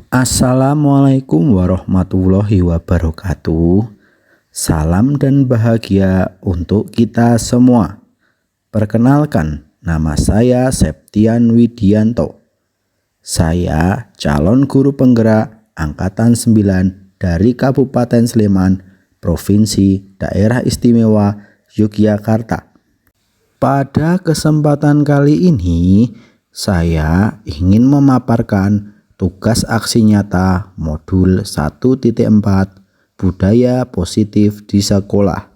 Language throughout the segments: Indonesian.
Assalamualaikum warahmatullahi wabarakatuh. Salam dan bahagia untuk kita semua. Perkenalkan, nama saya Septian Widianto. Saya calon guru penggerak Angkatan 9 dari Kabupaten Sleman, Provinsi Daerah Istimewa Yogyakarta. Pada kesempatan kali ini, saya ingin memaparkan tugas aksi nyata modul 1.4 Budaya Positif di Sekolah.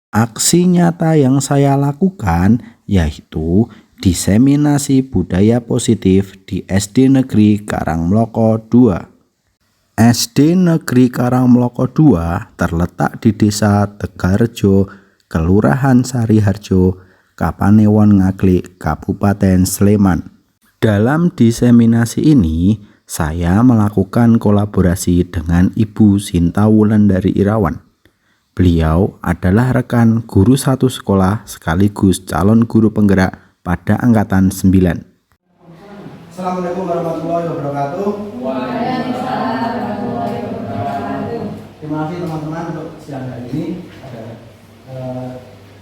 Aksi nyata yang saya lakukan yaitu diseminasi budaya positif di SD Negeri Karangmloko 2. SD Negeri Karangmloko 2 terletak di Desa Tegarjo, Kelurahan Sariharjo, Kapanewon Ngaglik, Kabupaten Sleman. Dalam diseminasi ini, saya melakukan kolaborasi dengan Ibu Sinta Wulandari Irawan. Beliau adalah rekan guru satu sekolah sekaligus calon guru penggerak pada Angkatan 9. Assalamualaikum warahmatullahi wabarakatuh. Waalaikumsalam warahmatullahi wabarakatuh. Terima kasih teman-teman untuk siang hari ini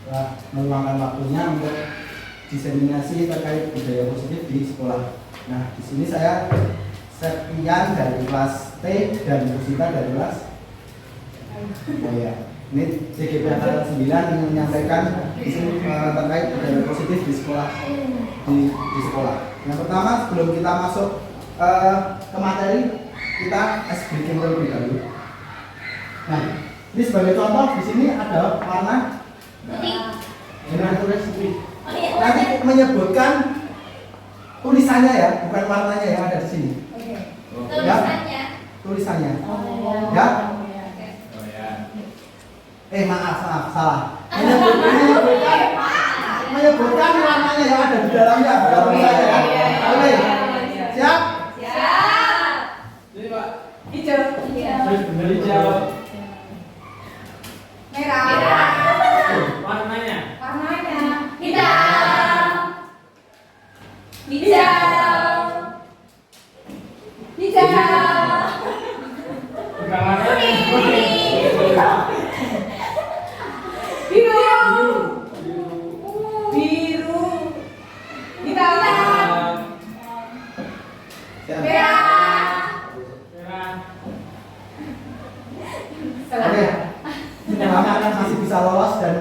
telah meluangkan waktunya untuk diseminasi terkait budaya positif di sekolah. Nah, di sini saya Septian dari kelas T dan Musita dari kelas Ini CGP Angkatan 9 ingin menyampaikan di sini terkait budaya positif di sekolah di sekolah. Yang pertama, sebelum kita masuk ke materi, kita briefing terlebih dahulu. Nah, ini sebagai contoh di sini ada warna dengan tulis nanti menyebutkan tulisannya ya, bukan warnanya yang ada di sini. Tulisannya. Ya? Tulisannya. Oh. Ya? Oke. Maaf, salah. Menyebutkan warnanya yang ada di dalamnya, bukan tulisannya ya. Oke. Siap? Siap. Hijau. Hijau. Merah. Warnanya Hitam. Hijau. bukan warnanya Biru. Hitam. Siap. Merah. Oke. Teman-teman masih bisa lolos dan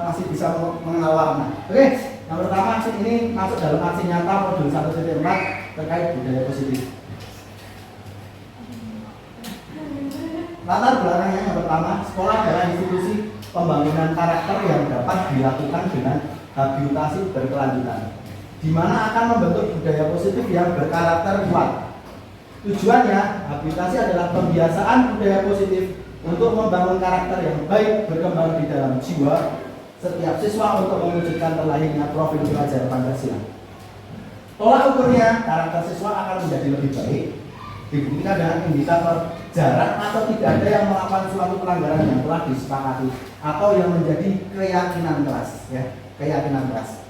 masih bisa mengenal warna. Oke. Yang pertama, ini masuk dalam aksi nyata modul 1.4 terkait budaya positif. Latar belakangnya yang pertama, sekolah adalah institusi pembangunan karakter yang dapat dilakukan dengan habilitasi berkelanjutan, di mana akan membentuk budaya positif yang berkarakter kuat. Tujuannya, habilitasi adalah pembiasaan budaya positif untuk membangun karakter yang baik berkembang di dalam jiwa setiap siswa untuk mewujudkan terlahirnya profil pelajar Pancasila. Tolak ukurnya, karakter siswa akan menjadi lebih baik dibuktikan dengan indikator jarak atau tidak ada yang melakukan suatu pelanggaran yang telah disepakati atau yang menjadi keyakinan kelas, ya, keyakinan kelas.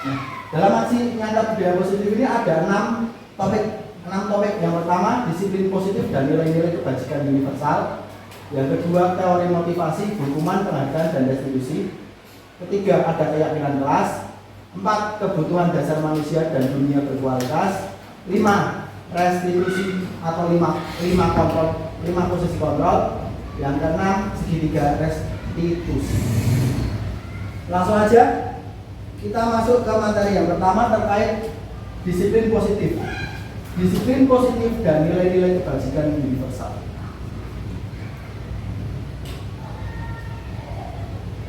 Nah, dalam aksi nyata budaya positif ini ada 6 topik. Yang pertama, disiplin positif dan nilai-nilai kebajikan universal. Yang kedua, teori motivasi, hukuman, penghargaan, dan restitusi. Ketiga, ada keyakinan kelas. 4, kebutuhan dasar manusia dan dunia berkualitas. 5, restitusi atau 5 posisi kontrol. Yang keenam, segitiga restitusi. Langsung aja kita masuk ke materi yang pertama terkait disiplin positif. Disiplin positif dan nilai-nilai kebajikan universal.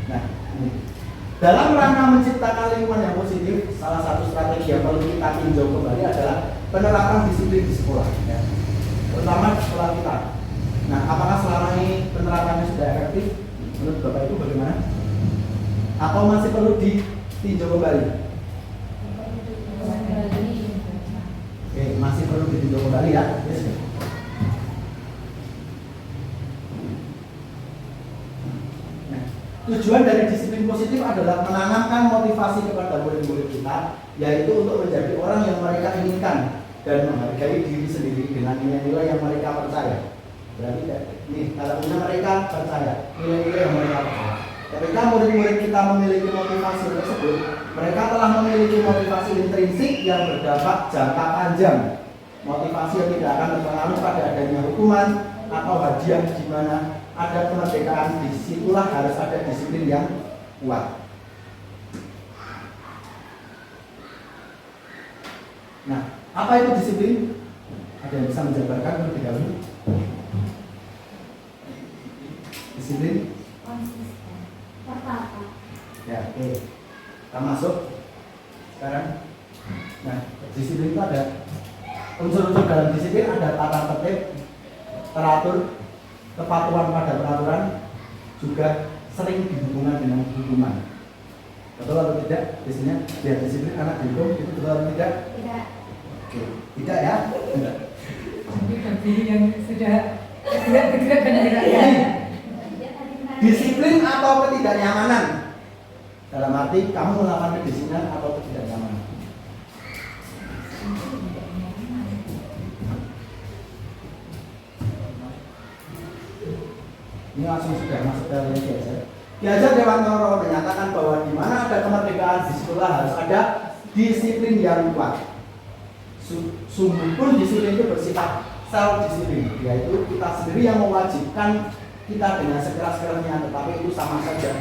Nah, ini. Dalam rangka menciptakan lingkungan yang positif, salah satu strategi yang perlu kita tinjau kembali adalah penerapan disiplin di sekolah, ya. Terutama di sekolah kita. Nah, apakah selama ini penerapannya sudah efektif? Menurut Bapak Ibu bagaimana? Atau masih perlu ditinjau kembali? Oke, masih perlu ditinjau kembali ya. Yes. Tujuan dari disiplin positif adalah menanamkan motivasi kepada murid-murid kita, yaitu untuk menjadi orang yang mereka inginkan dan menghargai diri sendiri dengan nilai-nilai yang mereka percaya. Berarti ini kalau mereka percaya nilai-nilai yang mereka percaya. Ketika murid-murid kita memiliki motivasi tersebut, mereka telah memiliki motivasi intrinsik yang berdampak jangka panjang. Motivasi yang tidak akan terpengaruh pada adanya hukuman atau hadiah, di mana ada kemerdekaan. Disitulah harus ada disiplin yang kuat. Nah, apa itu disiplin? Ada yang bisa menjabarkan terlebih dahulu? Disiplin? Konsisten. Tertata. Ya, oke. Kita masuk sekarang. Nah, disiplin itu ada unsur-unsur dalam disiplin, ada tata tertib, teratur, kepatuhan pada peraturan, juga sering dihubungkan dengan hukuman. Betul atau tidak? Biasanya biar disiplin anak dihukum, itu betul atau tidak? Tidak. Oke, tidak ya? Tidak. Jadi bagi yang sudah bergerak dan tidak ya. Disiplin atau ketidaknyamanan? Dalam arti kamu melakukan kedisiplinan atau ketidaknyamanan. Ini langsung sudah masuk ke yang biasa. Ki Hajar Dewantara menyatakan bahwa di mana ada kemerdekaan, di situlah harus ada disiplin yang kuat. Sungguh pun disiplin itu bersifat self disiplin, yaitu kita sendiri yang mewajibkan kita dengan sekeras-kerasnya, tetapi itu sama saja.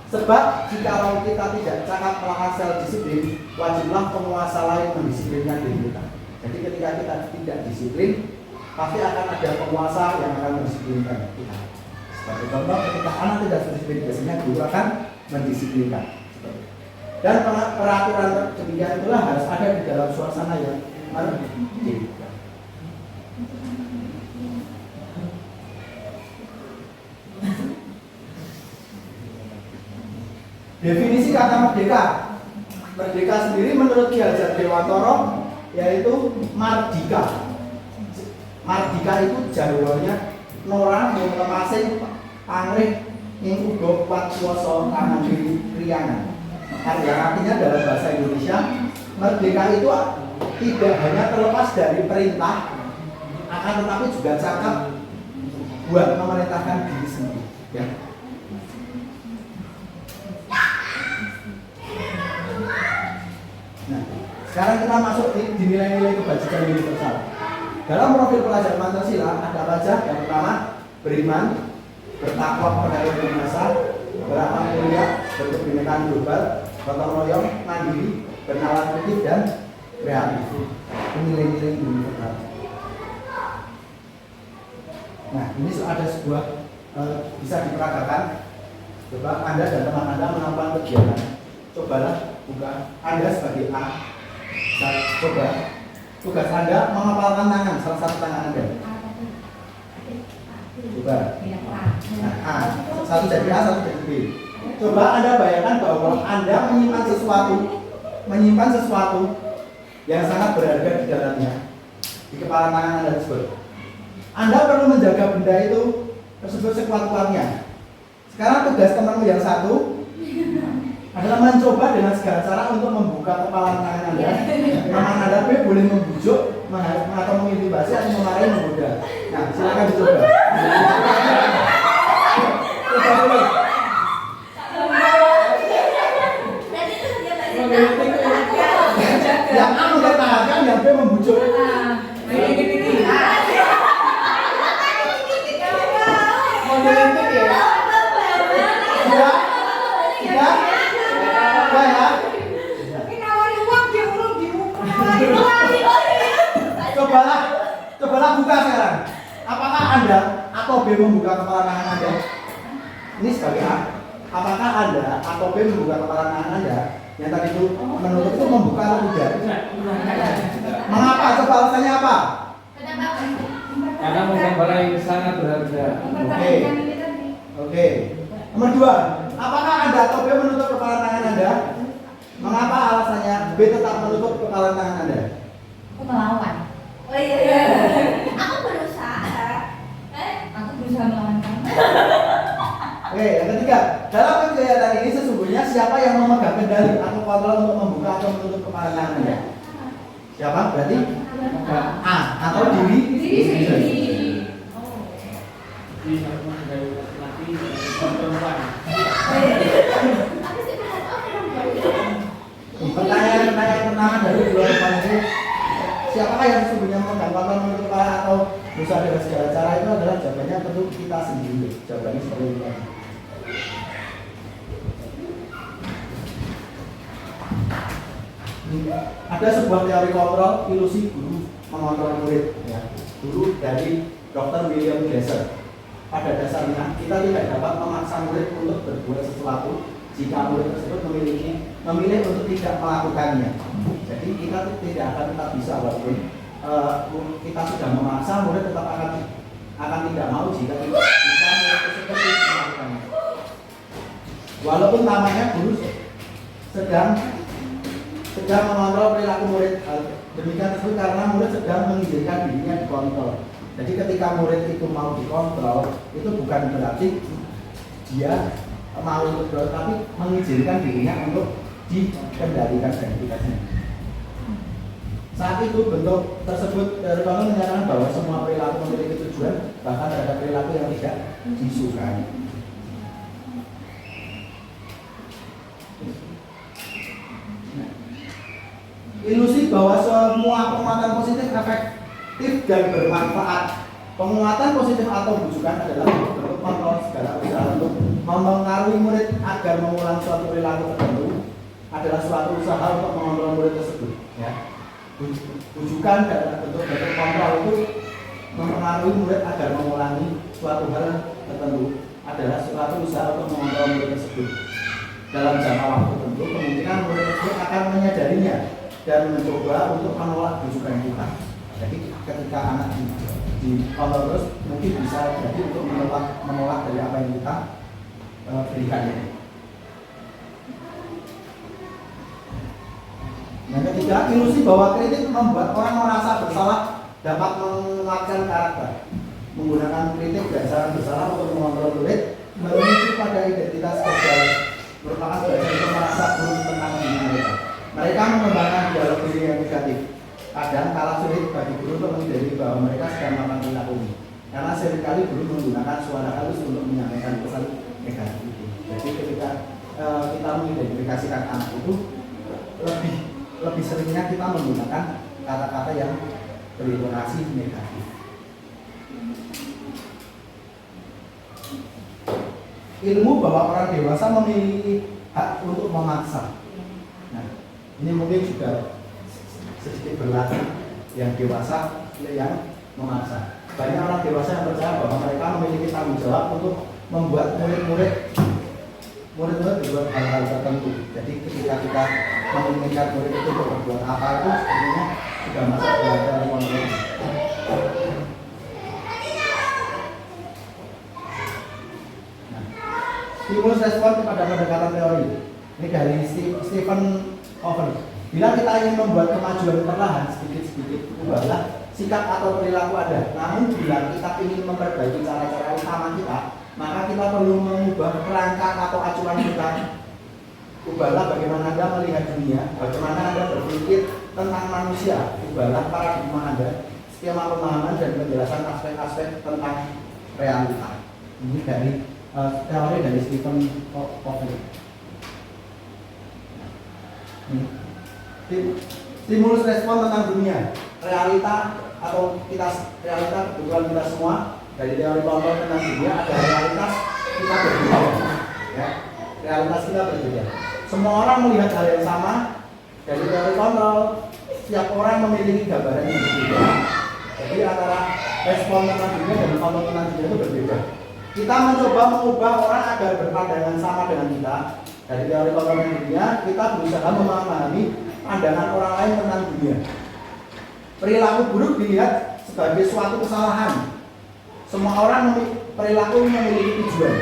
Sebab jikalau kita tidak cakap melakukan self disiplin, wajiblah penguasa lain mendisiplinkan diri kita. Jadi ketika kita tidak disiplin, pasti akan ada penguasa yang akan mendisiplinkan kita. Sebagai contoh, ketika anak tidak disiplin, biasanya guru akan mendisiplinkan. Dan peraturan demikian itulah harus ada di dalam suasana yang merdeka. Definisi kata merdeka. Merdeka sendiri menurut Ki Hajar Dewantara yaitu mardika. Mardika itu jawabannya Nora yang lemasing pangrih ing uga kuat kuwasa tangan riyangan. Artinya dalam bahasa Indonesia, merdeka itu tidak hanya terlepas dari perintah, akan tetapi juga cakap buat memerintahkan diri sendiri. Ya. Nah, sekarang kita masuk di nilai-nilai kebajikan universal. Dalam profil pelajar Pancasila ada apa aja? Yang pertama, beriman, bertakwa kepada Yang Maha Esa, beramal mulia, berkebinekaan global, gotong royong, mandiri, bernalar kritis dan kreatif. Nilai-nilai universal. Nah, ini ada sebuah bisa diperagakan. Coba Anda dan teman Anda melakukan kegiatan. Cobalah buka Anda sebagai A. Coba tugas Anda menghafalkan tangan, salah satu tangan Anda. Coba. Nah, A. Satu jadi A, satu jadi B. Coba Anda bayangkan bahwa Anda menyimpan sesuatu yang sangat berharga di dalamnya di kepala tangan Anda tersebut. Anda perlu menjaga benda itu tersebut sekuat-kuatnya. Sekarang tugas temanmu yang satu adalah mencoba dengan segala cara untuk membuka kepala tangan Anda. Teman Anda B boleh membujuk, atau mengintibasi, atau memarahi, menggoda. Nah, silakan dicoba. Coba dulu. Yang A mempertahankan, yang B membujuk. Modelik ya. Tidak. Cobalah buka sekarang. Apakah Anda atau B membuka kepala tangan Anda? Ini sebagai A. Apakah Anda atau B membuka kepala tangan Anda? Yang tadi itu menutup itu membuka atau tidak? Mengapa? Coba alasannya apa? Karena mungkin barang yang sangat berharga. Oke. Nomor 2. Apakah Anda atau B menutup kepala tangan Anda? Mengapa alasannya B tetap menutup kepala tangan Anda? Aku melawan. Oh iya. Aku berusaha. Aku berusaha melawan kamu. Oke, yang ketiga, dalam kegiatan ini sesungguhnya selanjutnya siapa yang memegang kendali atau kontrol untuk membuka atau menutup kepala tangannya? Siapa? Berarti A atau diri sendiri. Di sama dari laki perempuan. Pertanyaan pertama dari dua orang itu, siapakah yang sesungguhnya memegang kontrol menutup kepala atau berusaha dengan segala cara? Itu adalah jawabannya tentu kita sendiri. Jawabannya seperti ini. Ada sebuah teori kontrol ilusi guru mengontrol murid, ya. Guru dari Dr. William Glasser. Pada dasarnya kita tidak dapat memaksa murid untuk berbuat sesuatu jika murid tersebut memilih untuk tidak melakukannya. Jadi kita tidak akan tetap bisa walaupun kita sudah memaksa, murid tetap akan tidak mau jika murid tersebut tidak melakukannya. Walaupun namanya guru sedang mengontrol perilaku murid. Demikian tersebut karena murid sedang mengizinkan dirinya dikontrol. Jadi ketika murid itu mau dikontrol, itu bukan berarti dia mau dikontrol, tapi mengizinkan dirinya untuk dikendalikan dan dikasih. Saat itu bentuk tersebut dari kontrol menyatakan bahwa semua perilaku memiliki tujuan, bahkan terhadap perilaku yang tidak disukai. Ilusi bahwa semua penguatan positif efektif dan bermanfaat. Penguatan positif atau bujukan adalah bentuk kontrol segala usaha untuk mempengaruhi murid agar mengulang suatu perilaku tertentu adalah suatu usaha untuk mengontrol murid tersebut. Ya. Bujukan dan bentuk kontrol itu mempengaruhi murid agar mengulangi suatu hal tertentu adalah suatu usaha untuk mengontrol murid tersebut. Dalam jangka waktu tertentu, kemungkinan murid tersebut akan menyadarinya dan mencoba untuk menolak bujukan kita. Jadi ketika anak dikontrol terus, mungkin bisa jadi untuk menolak dari apa yang kita berikan ini. Yang ketiga, ilusi bahwa kritik membuat orang merasa bersalah dapat menguatkan karakter. Menggunakan kritik dan saran bersalah untuk mengontrol murid menuju pada identitas gagal, merupakan sebagian untuk merasa buruk tentang diri mereka. Mereka mengembangkan dialog diri yang negatif. Kadang kala sulit bagi guru untuk menyadari bahwa mereka sedang melakukan perilaku ini, karena seringkali guru menggunakan suara halus untuk menyampaikan pesan negatif itu. Jadi ketika kita mengidentifikasikan anak itu, lebih seringnya kita menggunakan kata-kata yang berintonasi negatif. Ilmu bahwa orang dewasa memiliki hak untuk memaksa. Nah, ini mungkin juga sedikit berlaku yang dewasa yang memaksa. Banyak orang dewasa yang percaya bahwa mereka memiliki tanggung jawab untuk membuat murid-murid berbuat hal-hal tertentu. Jadi ketika kita menginginkan murid itu untuk berbuat apa itu sebenarnya sudah masuk dalam kontrol. Nah, stimulus respon kepada pendekatan teori ini dari Stephen Covey. Bila kita ingin membuat kemajuan perlahan sedikit-sedikit, ubahlah sikap atau perilaku Anda. Namun bila kita ingin memperbaiki cara-cara utama kita, maka kita perlu mengubah kerangka atau acuan kita. Ubahlah bagaimana Anda melihat dunia, bagaimana Anda berpikir tentang manusia. Ubahlah paradigma Anda, skema pemahaman dan penjelasan aspek-aspek tentang realita. Ini dari teori dari Stephen Covey. Stimulus respon tentang dunia, realita atau realita kebetulan kita semua dari teori kontrol tentang dunia ada realitas kita berbeda, ya. Realitas kita berbeda. Semua orang melihat hal yang sama dari teori kontrol. Setiap orang memiliki gambaran yang berbeda. Jadi antara respon tentang dunia dan kontrol tentang dunia itu berbeda. Kita mencoba mengubah orang agar berpandangan sama dengan kita. Dari teori kontrol tentang dunia, kita berusaha memahami pandangan orang lain tentang dunia. Perilaku buruk dilihat sebagai suatu kesalahan. Semua orang perilaku memiliki tujuan.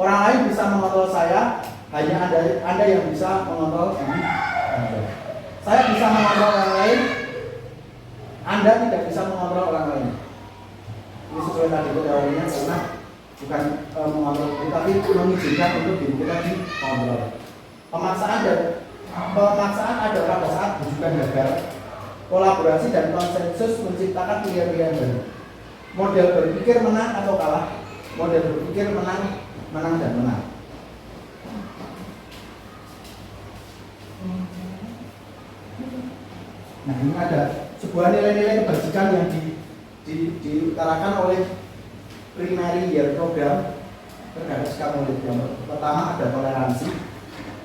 Orang lain bisa mengontrol saya, hanya Anda yang bisa mengontrol diri Anda. Saya bisa mengontrol orang lain, Anda tidak bisa mengontrol orang lain. Ini sesuai tadi teorinya karena bukan mengontrol diri, tapi mengizinkan untuk diri kita dikontrol. Pemaksaan ada pada saat bujukan gagal. Kolaborasi dan konsensus menciptakan pilihan-pilihan baru. Model berpikir menang atau kalah. Model berpikir menang dan menang. Nah, ini ada sebuah nilai-nilai kebajikan yang diutarakan oleh primary year program terhadap sikap murid. Yang pertama ada toleransi,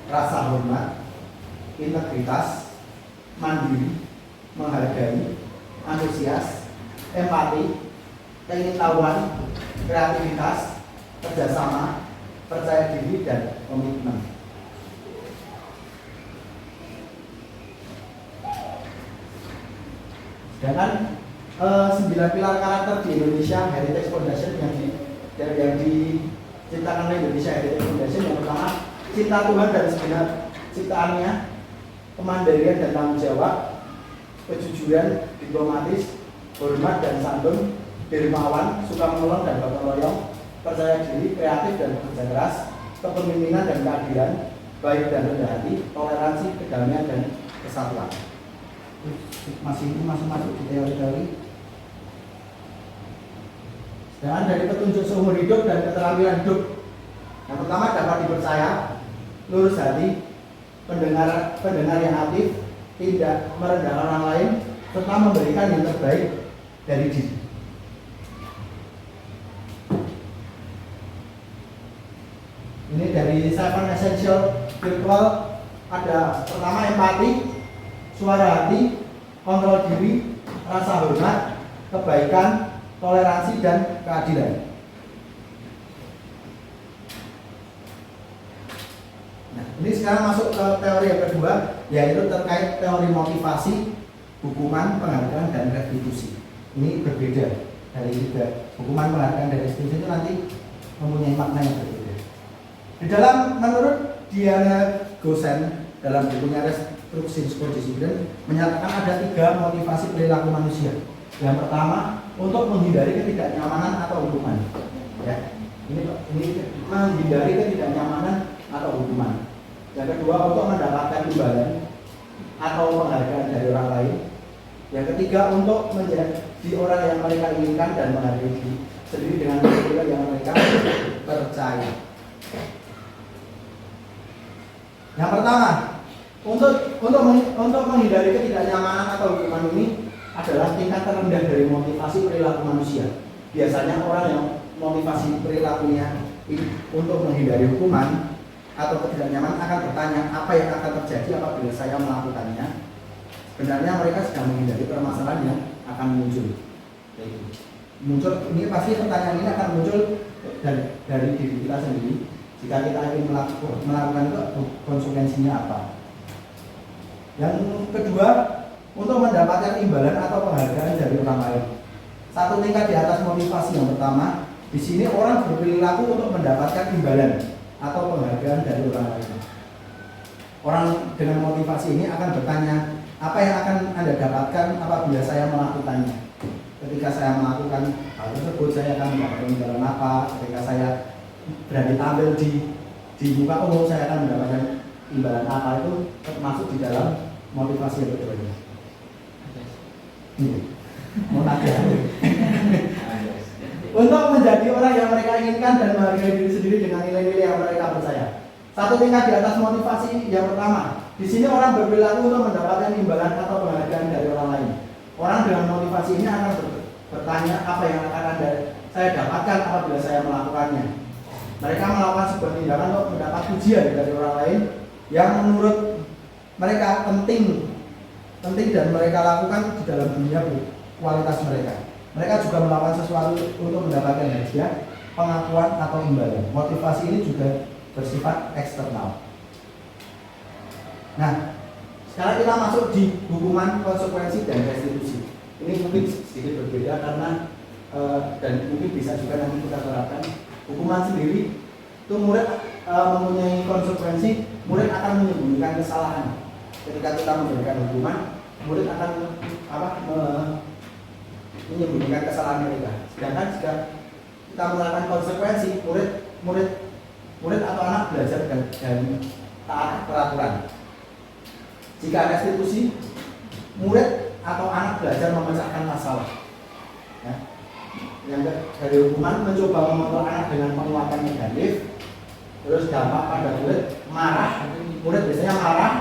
rasa hormat, integritas, mandiri, menghargai, antusias, empati, keingintahuan, kreativitas, kerjasama, percaya diri, dan komitmen. Sedangkan 9 pilar karakter di Indonesia Heritage Foundation yang diciptakan oleh Indonesia Heritage Foundation, yang pertama cinta Tuhan dan segenap ciptaannya, kemandirian dan tanggung jawab, kejujuran, diplomatis, hormat dan santun, dermawan, suka menolong dan gotong royong, percaya diri, kreatif dan bekerja keras, kepemimpinan dan keadilan, baik dan rendah hati, toleransi, kedamaian dan kesatuan. Masih masuk di teori-teori. Dan dari petunjuk seumur hidup dan keterampilan hidup, yang pertama dapat dipercaya, lurus hati, pendengar yang aktif, tidak merendahkan orang lain, serta memberikan yang terbaik dari diri. Ini dari 7 Essential Virtual, ada pertama empati, suara hati, kontrol diri, rasa hormat, kebaikan, toleransi, dan keadilan. Nah, ini sekarang masuk ke teori yang kedua, yaitu terkait teori motivasi, hukuman, penghargaan, dan restitusi. Ini berbeda dari tiga. Hukuman, penghargaan, dan restitusi itu nanti mempunyai makna yang berbeda. Di dalam, menurut Diana Gosen, dalam bukunya Restruksi Psikodisiplin, menyatakan ada 3 motivasi perilaku manusia. Yang pertama, untuk menghindari ketidaknyamanan atau hukuman. Ya, ini menghindari ketidaknyamanan atau hukuman. Yang kedua, untuk mendapatkan imbalan atau penghargaan dari orang lain. Yang ketiga, untuk menjadi orang yang mereka inginkan dan menghargai diri sendiri dengan nilai yang mereka percaya. Yang pertama, untuk menghindari ketidaknyamanan atau hukuman ini adalah tingkat terendah dari motivasi perilaku manusia. Biasanya orang yang motivasi perilakunya untuk menghindari hukuman atau ketidaknyamanan akan bertanya, apa yang akan terjadi apabila saya melakukannya. Sebenarnya mereka sedang menghindari permasalahan yang akan muncul. Ini pasti pertanyaan ini akan muncul dari diri kita sendiri. Jika kita ingin melakukan itu, konsekuensinya apa? Yang kedua, untuk mendapatkan imbalan atau penghargaan dari orang lain. Satu tingkat di atas motivasi yang pertama, di sini orang berperilaku untuk mendapatkan imbalan atau penghargaan dari orang lain. Orang dengan motivasi ini akan bertanya, apa yang akan Anda dapatkan apabila saya melakukannya? Ketika saya melakukan hal tersebut, saya akan mendapatkan imbalan apa? Ketika saya berani tampil di muka umum, saya akan mendapatkan imbalan apa? Itu termasuk di dalam motivasi yang kedua ini. Mau nanya. Untuk menjadi orang yang mereka inginkan dan menghargai diri sendiri dengan nilai-nilai yang mereka percaya. Satu tingkat di atas motivasi yang pertama. Di sini orang berperilaku untuk mendapatkan imbalan atau penghargaan dari orang lain. Orang dengan motivasi ini akan bertanya, apa yang akan saya dapatkan apabila saya melakukannya. Mereka melakukan sebuah tindakan untuk mendapat pujian dari orang lain yang menurut mereka penting dan mereka lakukan di dalam dunia kualitas mereka. Mereka juga melakukan sesuatu untuk mendapatkan hadiah, pengakuan atau imbalan. Motivasi ini juga bersifat eksternal. Nah, sekarang kita masuk di hukuman, konsekuensi, dan restitusi. Ini mungkin sedikit berbeda karena dan mungkin bisa juga nanti kita terapkan. Hukuman sendiri itu murid mempunyai konsekuensi, murid akan menyembunyikan kesalahan. Ketika kita memberikan hukuman, murid akan menyembunyikan kesalahan mereka. Sedangkan jika kita menerapkan konsekuensi, murid atau anak belajar dan taat peraturan. Jika restitusi, murid atau anak belajar memecahkan masalah. Ya. Yang dari hukuman mencoba memotong anak dengan penguatan negatif, terus dampak pada murid marah, murid biasanya marah,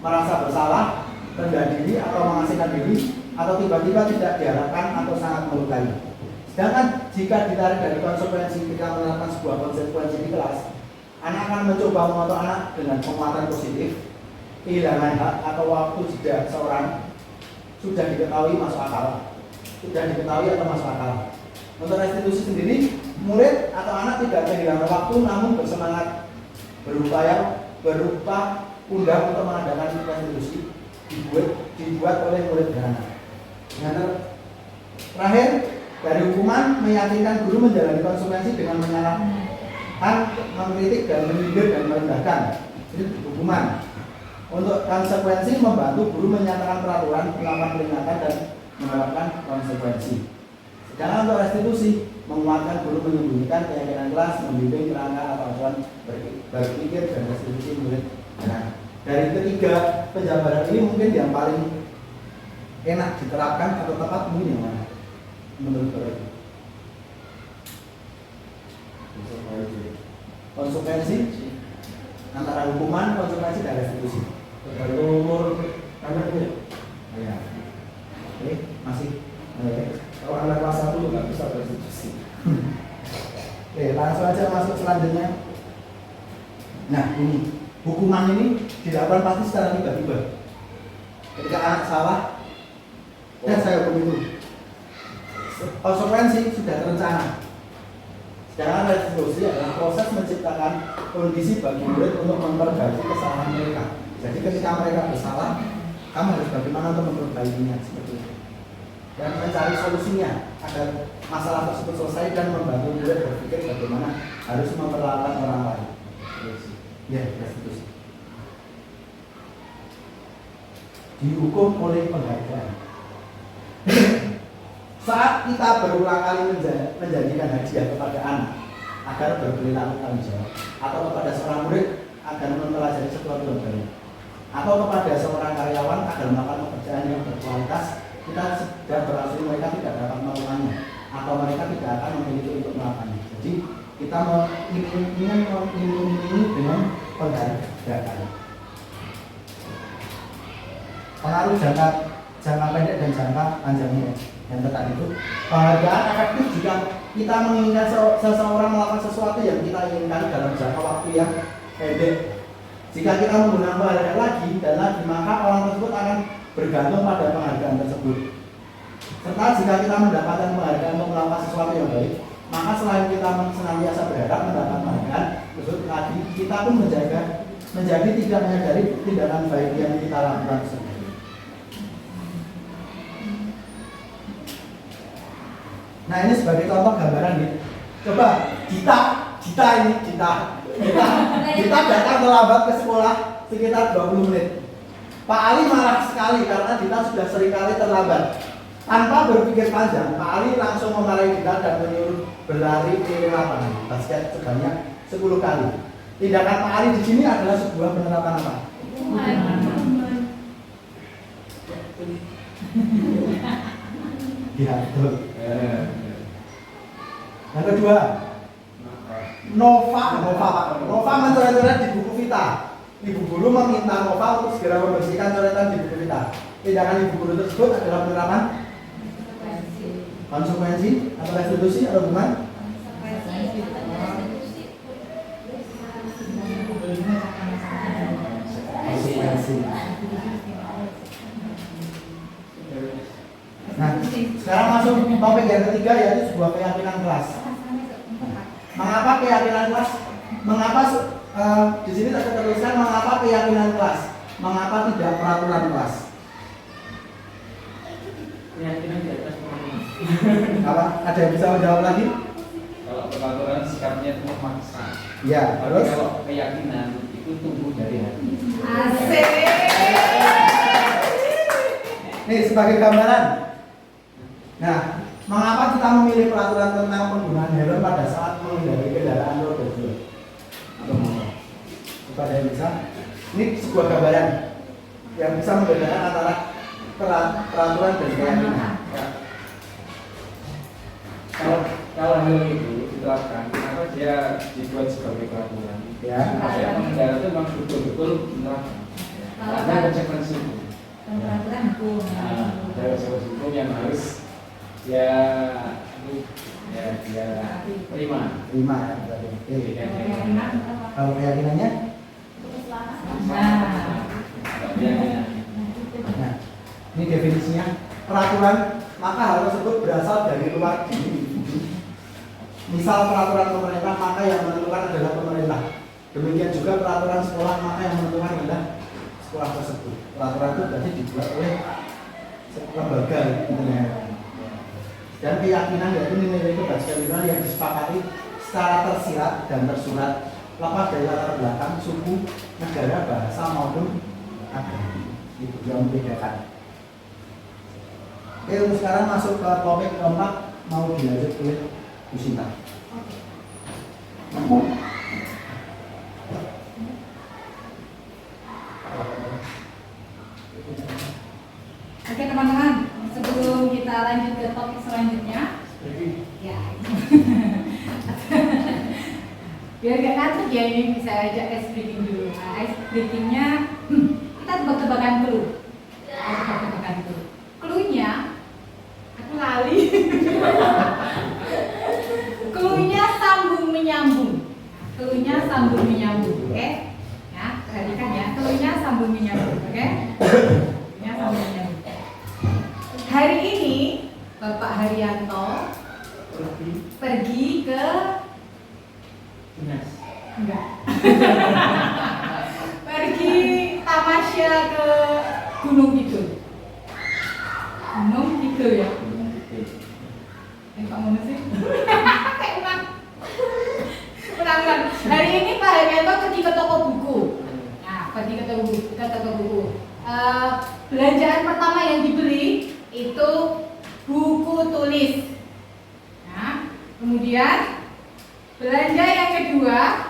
merasa bersalah, rendah diri atau mengasingkan diri, atau tiba-tiba tidak diharapkan atau sangat melukai. Sedangkan jika ditarik dari konsekuensi ketika menerapkan sebuah konsekuensi di kelas, anak akan mencoba memotong anak dengan penguatan positif, kehilangan hak atau waktu jeda seorang sudah diketahui masuk akal, atau masuk akal. Untuk restitusi sendiri, murid atau anak tidak kehilangan waktu namun bersemangat berupa undang untuk mengadakan restitusi dibuat oleh murid dan anak. Yang terakhir, dari hukuman meyakinkan guru menjalani konsekuensi dengan menyalahkan, mengkritik dan menyindir dan merendahkan. Jadi hukuman. Untuk konsekuensi membantu guru menyatakan peraturan, melakukan peringatan dan menerapkan konsekuensi. Sedangkan untuk restitusi menguatkan guru menyembunyikan keyakinan kelas, membimbing kerangka atau acuan berpikir dan restitusi murid. Nah, dari ketiga penjabaran ini mungkin yang paling enak diterapkan atau tepat mungkin yang mana menurut kalian? Konsekuensi antara hukuman, konsekuensi dan restitusi. Tergantung umur anaknya. Ya. Oke, masih. Oke. Kalau anak kelas 1 nggak bisa restitusi. Oke, langsung aja masuk selanjutnya. Nah, ini hukuman ini dilakukan pasti secara tiba-tiba. Ketika anak salah, dan saya hukum itu. Konsekuensi sudah terencana. Sedangkan restitusi adalah proses menciptakan kondisi bagi murid untuk memperbaiki kesalahan mereka. Jadi ketika mereka bersalah, kamu harus bagaimana untuk memperbaikinya seperti itu. Dan mencari solusinya agar masalah tersebut selesai dan membantu murid berpikir bagaimana harus memperlakukan orang lain. Ya, restitusi. Dihukum oleh penghargaan. Saat kita berulang kali menjanjikan hadiah kepada anak agar berperilaku tanggung jawab, atau kepada seorang murid agar mempelajari sesuatu yang baru, atau kepada seorang karyawan agar melakukan pekerjaan yang berkualitas, kita sudah berasumsi mereka tidak dapat melakukannya, atau mereka tidak akan memiliki untuk melakukannya. Jadi kita ingin dengan penghargaan. Pengaruh jangka pendek dan jangka panjangnya yang tadi itu, penghargaan efektif jika kita menginginkan seseorang melakukan sesuatu yang kita inginkan dalam jangka waktu yang pendek. Jika kita menggunakan penghargaan lagi dan lagi, maka orang tersebut akan bergantung pada penghargaan tersebut. Serta jika kita mendapatkan penghargaan untuk melakukan sesuatu yang baik, maka selain kita senantiasa berharap mendapat penghargaan tersebut lagi, kita pun menjadi tidak menyadari tindakan baik yang kita lakukan tersebut. Nah, ini sebagai contoh gambaran nih. Coba Dita datang terlambat ke sekolah sekitar 20 menit. Pak Ali marah sekali karena Dita sudah seringkali terlambat. Tanpa berpikir panjang, Pak Ali langsung memarahi Dita dan menyuruh berlari ke lapangan basket sebanyak 10 kali. Tindakan Pak Ali di sini adalah sebuah penerapan apa? Ya, betul. Yang kedua, Nova mencoret-coret di buku Vita. Ibu guru meminta Nova untuk segera membersihkan coretan di buku Vita. Tindakan ibu guru tersebut adalah penerapan konsekuensi atau restitusi atau hukuman? Konsekuensi. Nah, sekarang masuk topik yang ketiga, yaitu sebuah keyakinan kelas. Mengapa keyakinan kelas? Di sini tertuliskan mengapa keyakinan kelas? Mengapa tidak peraturan kelas? Keyakinan di atas peraturan. Apa? Ada yang bisa menjawab lagi? Kalau peraturan sikapnya itu memaksa. Ya, Tapi terus? kalau keyakinan itu tumbuh dari hati. Asik. Nih sebagai gambaran. Nah, Mengapa kita memilih peraturan tentang penggunaan helm pada saat mengendarai kendaraan roda 2? Atau motor? Kepada yang bisa, ini sebuah gambaran yang bisa membedakan antara peraturan dan keyakinan. Ya. Kalau hal itu diterapkan, kenapa dia dibuat sebagai peraturan? Ya. Supaya pengendara itu memang betul-betul menerapkan. Ada konsekuensi hukum. Peraturan hukum. Ada konsekuensi hukum yang harus dia terima. Terima ya berarti. Oke. Keyakinan apa? Kalau keyakinannya, nah, ini definisinya peraturan maka hal tersebut berasal dari luar diri individu. Misal peraturan pemerintah maka yang menentukan adalah pemerintah. Demikian juga peraturan sekolah maka yang menentukan adalah sekolah tersebut. Peraturan itu berarti dibuat oleh lembaga intinya. Dan keyakinan yaitu nilai kebajikan yang disepakati secara tersirat dan tersurat lepas dari latar belakang suku, negara, bahasa maupun agama. Itu yang membedakan. Oke, untuk sekarang masuk ke topik keempat, mau dilanjut oleh Bu Sinta. Oke teman-teman, sebelum kita lanjut ke topik selanjutnya, ya, biar gak ngantuk ya ini bisa ajak ice breaking dulu. Nah, ice breakingnya kita tebak-tebakan clue. Tebak-tebakan clue. Clue-nya, aku lali. Clue-nya sambung menyambung. Clue-nya sambung menyambung, oke? Ya, perhatikan ya, clue-nya sambung menyambung, oke? Clue-nya sambung menyambung. Hari ini Bapak Haryanto pergi ke enggak pergi tamasya ke Gunung Kidul. Gunung Kidul ya. Pak Mono sih. Kayak ulang. Hari ini Pak Haryanto pergi ke toko buku. Nah, pergi ke toko buku. Belanjaan pertama yang dibeli itu buku tulis. Nah, kemudian belanja yang kedua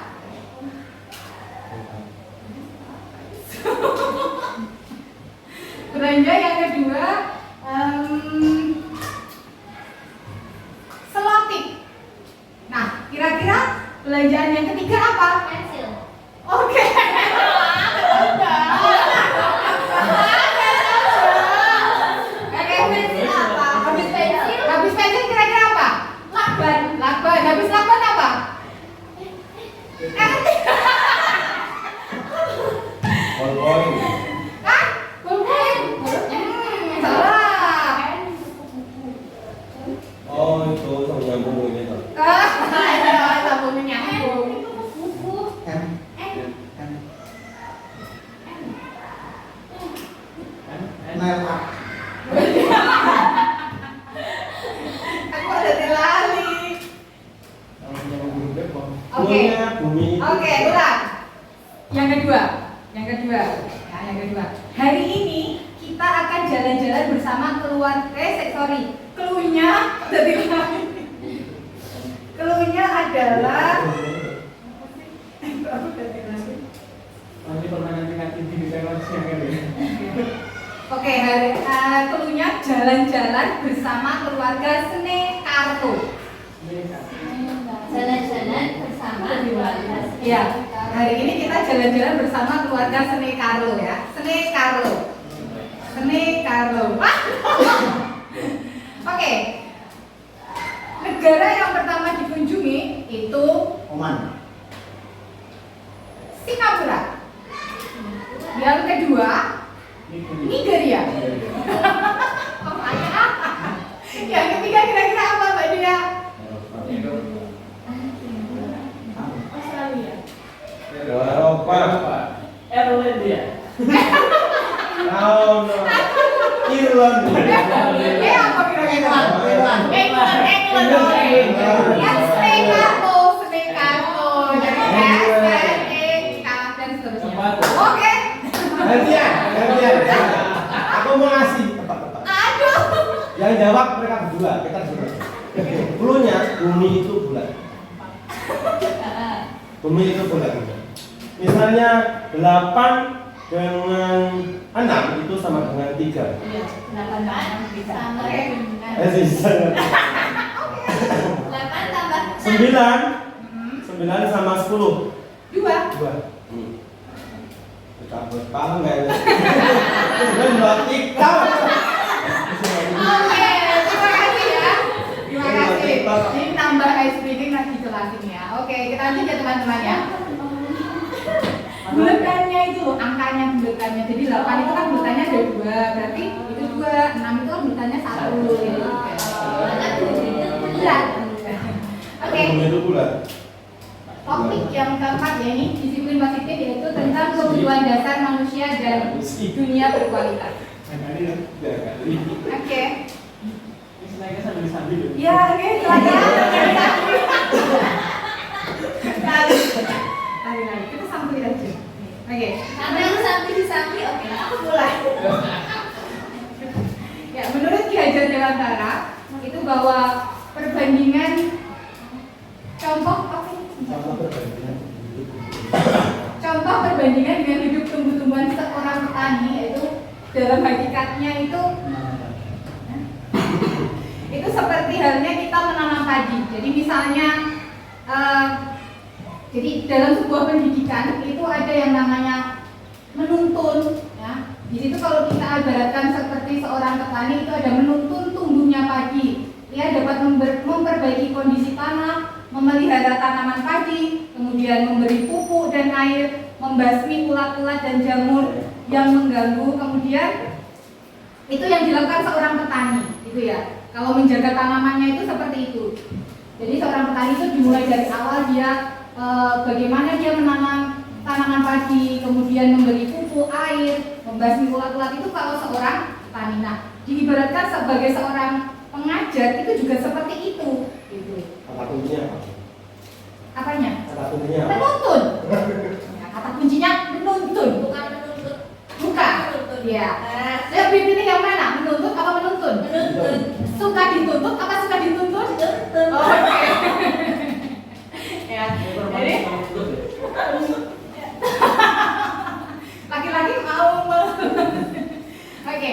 selotip. Nah, kira-kira belanjaan yang ketiga apa? Pensil. Oke. Pensil apa? Habis pensil kira-kira apa? Lakban. Habis lakban apa? Hah? Bolpoin. Salah. Oh, itu sama nyambung ini tuh. Sambung menyambung. Buku. M. Nail art. Aku ada di lali. Oke. Bumi, bumi. Oke, ulang. Yang kedua. Ya, yang kedua. Hari ini kita akan jalan-jalan bersama Clue-nya dari lali. Clue-nya adalah Ini permainan tingkat tinggi di Taiwan siang ini. Oke, clue-nya jalan-jalan bersama keluarga Senekarto. Jalan-jalan bersama keluarga. Ya, hari ini kita jalan-jalan bersama keluarga Senekarto ya. Senekarto. Oke. Negara yang pertama dikunjungi itu Oman. Singapura. Yang kedua Nigeria. Yang ketiga kira-kira apa Mbak Dia? Australia. Eropa. Irlandia. No. Irland. Apa kira-kira? England. England. Yang Senekarto. Jadi S-N-E-K dan seterusnya. Oke. Gantian. Aku mau ngasih. Aduh. Yang jawab mereka berdua, kita berdua. Cluenya bumi itu bulat. Bumi itu bulat. Misalnya 8 dengan 6 itu sama dengan 3. Iya, 8 bisa. Sama Oke. dengan Bisa. 8 tambah 9 sama 10. 2. 2. Takut paham nggak ya? Kan buat TikTok. Oke, terima kasih ya. Terima kasih. Ini tambah ice breaking lagi jelasin ya. Oke, kita lanjut ya teman-teman ya. Buletannya itu, angkanya buletannya. Jadi 8 itu kan buletannya ada 2, berarti itu 2. 6 itu kan buletannya 1. Bulat. Oke. Bumi itu bulat. Topik yang keempat ya ini disiplin positif, yaitu tentang kebutuhan dasar manusia dan dunia berkualitas. Oke. Ya, oke, lari. Kita sambil aja. Oke. Karena yang sampai oke, aku mulai. Ya, menurut Ki Hajar Dewantara itu bahwa perbandingan contoh perbandingan dengan hidup tumbuh-tumbuhan seorang petani, yaitu dalam hakikatnya itu seperti halnya kita menanam padi. Jadi misalnya jadi dalam sebuah pendidikan itu ada yang namanya menuntun ya. Di situ kalau kita ibaratkan seperti seorang petani itu ada menuntun tumbuhnya padi. Dia dapat memperbaiki kondisi tanah, memelihara tanaman padi, kemudian memberi pupuk dan air, membasmi ulat-ulat dan jamur yang mengganggu. Kemudian itu yang dilakukan seorang petani, itu ya. Kalau menjaga tanamannya itu seperti itu. Jadi seorang petani itu dimulai dari awal dia bagaimana dia menanam tanaman padi, kemudian memberi pupuk, air, membasmi ulat-ulat, itu kalau seorang petani. Nah, diibaratkan sebagai seorang pengajar itu juga seperti itu. Gitu. Kata kuncinya apa? Apanya? Kata kuncinya apa? Menuntun. Ya, kata kuncinya menuntun. Bukan menuntut. Bukan. Ya. Lebih pilih yang mana? Menuntut apa menuntun? Menuntut. Suka dituntut apa suka dituntun? Menuntut. Oh, oke. Ya. Jadi laki-laki mau. Oke.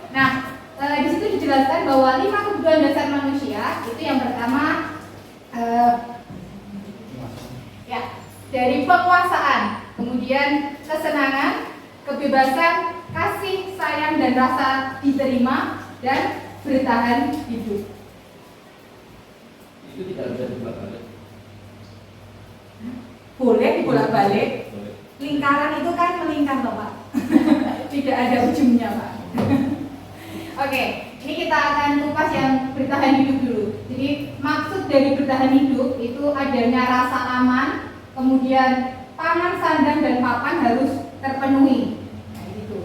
Nah, di situ dijelaskan bahwa 5 kebutuhan dasar manusia itu yang pertama ya, dari penguasaan, kemudian kesenangan, kebebasan, kasih, sayang dan rasa diterima, dan bertahan hidup. Itu tidak bisa dibolak-balik. Boleh dibolak-balik. Lingkaran itu kan melingkar toh Pak. Tidak ada ujungnya Pak. Oke, ini kita akan kupas yang bertahan hidup dulu. Jadi maksud dari bertahan hidup itu adanya rasa aman, kemudian pangan, sandang dan papan harus terpenuhi. Nah, gitu.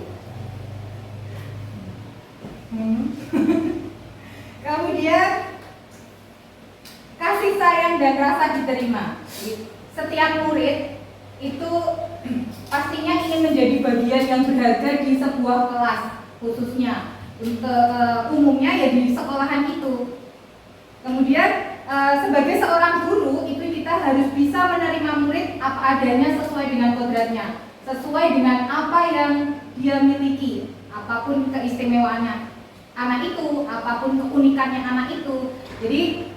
Kemudian kasih sayang dan rasa diterima. Setiap murid itu pastinya ingin menjadi bagian yang berharga di sebuah kelas, khususnya untuk umumnya ya di sekolahan itu. Kemudian sebagai seorang guru itu kita harus bisa menerima murid apa adanya sesuai dengan kodratnya, sesuai dengan apa yang dia miliki, apapun keistimewaannya anak itu, apapun keunikannya anak itu. Jadi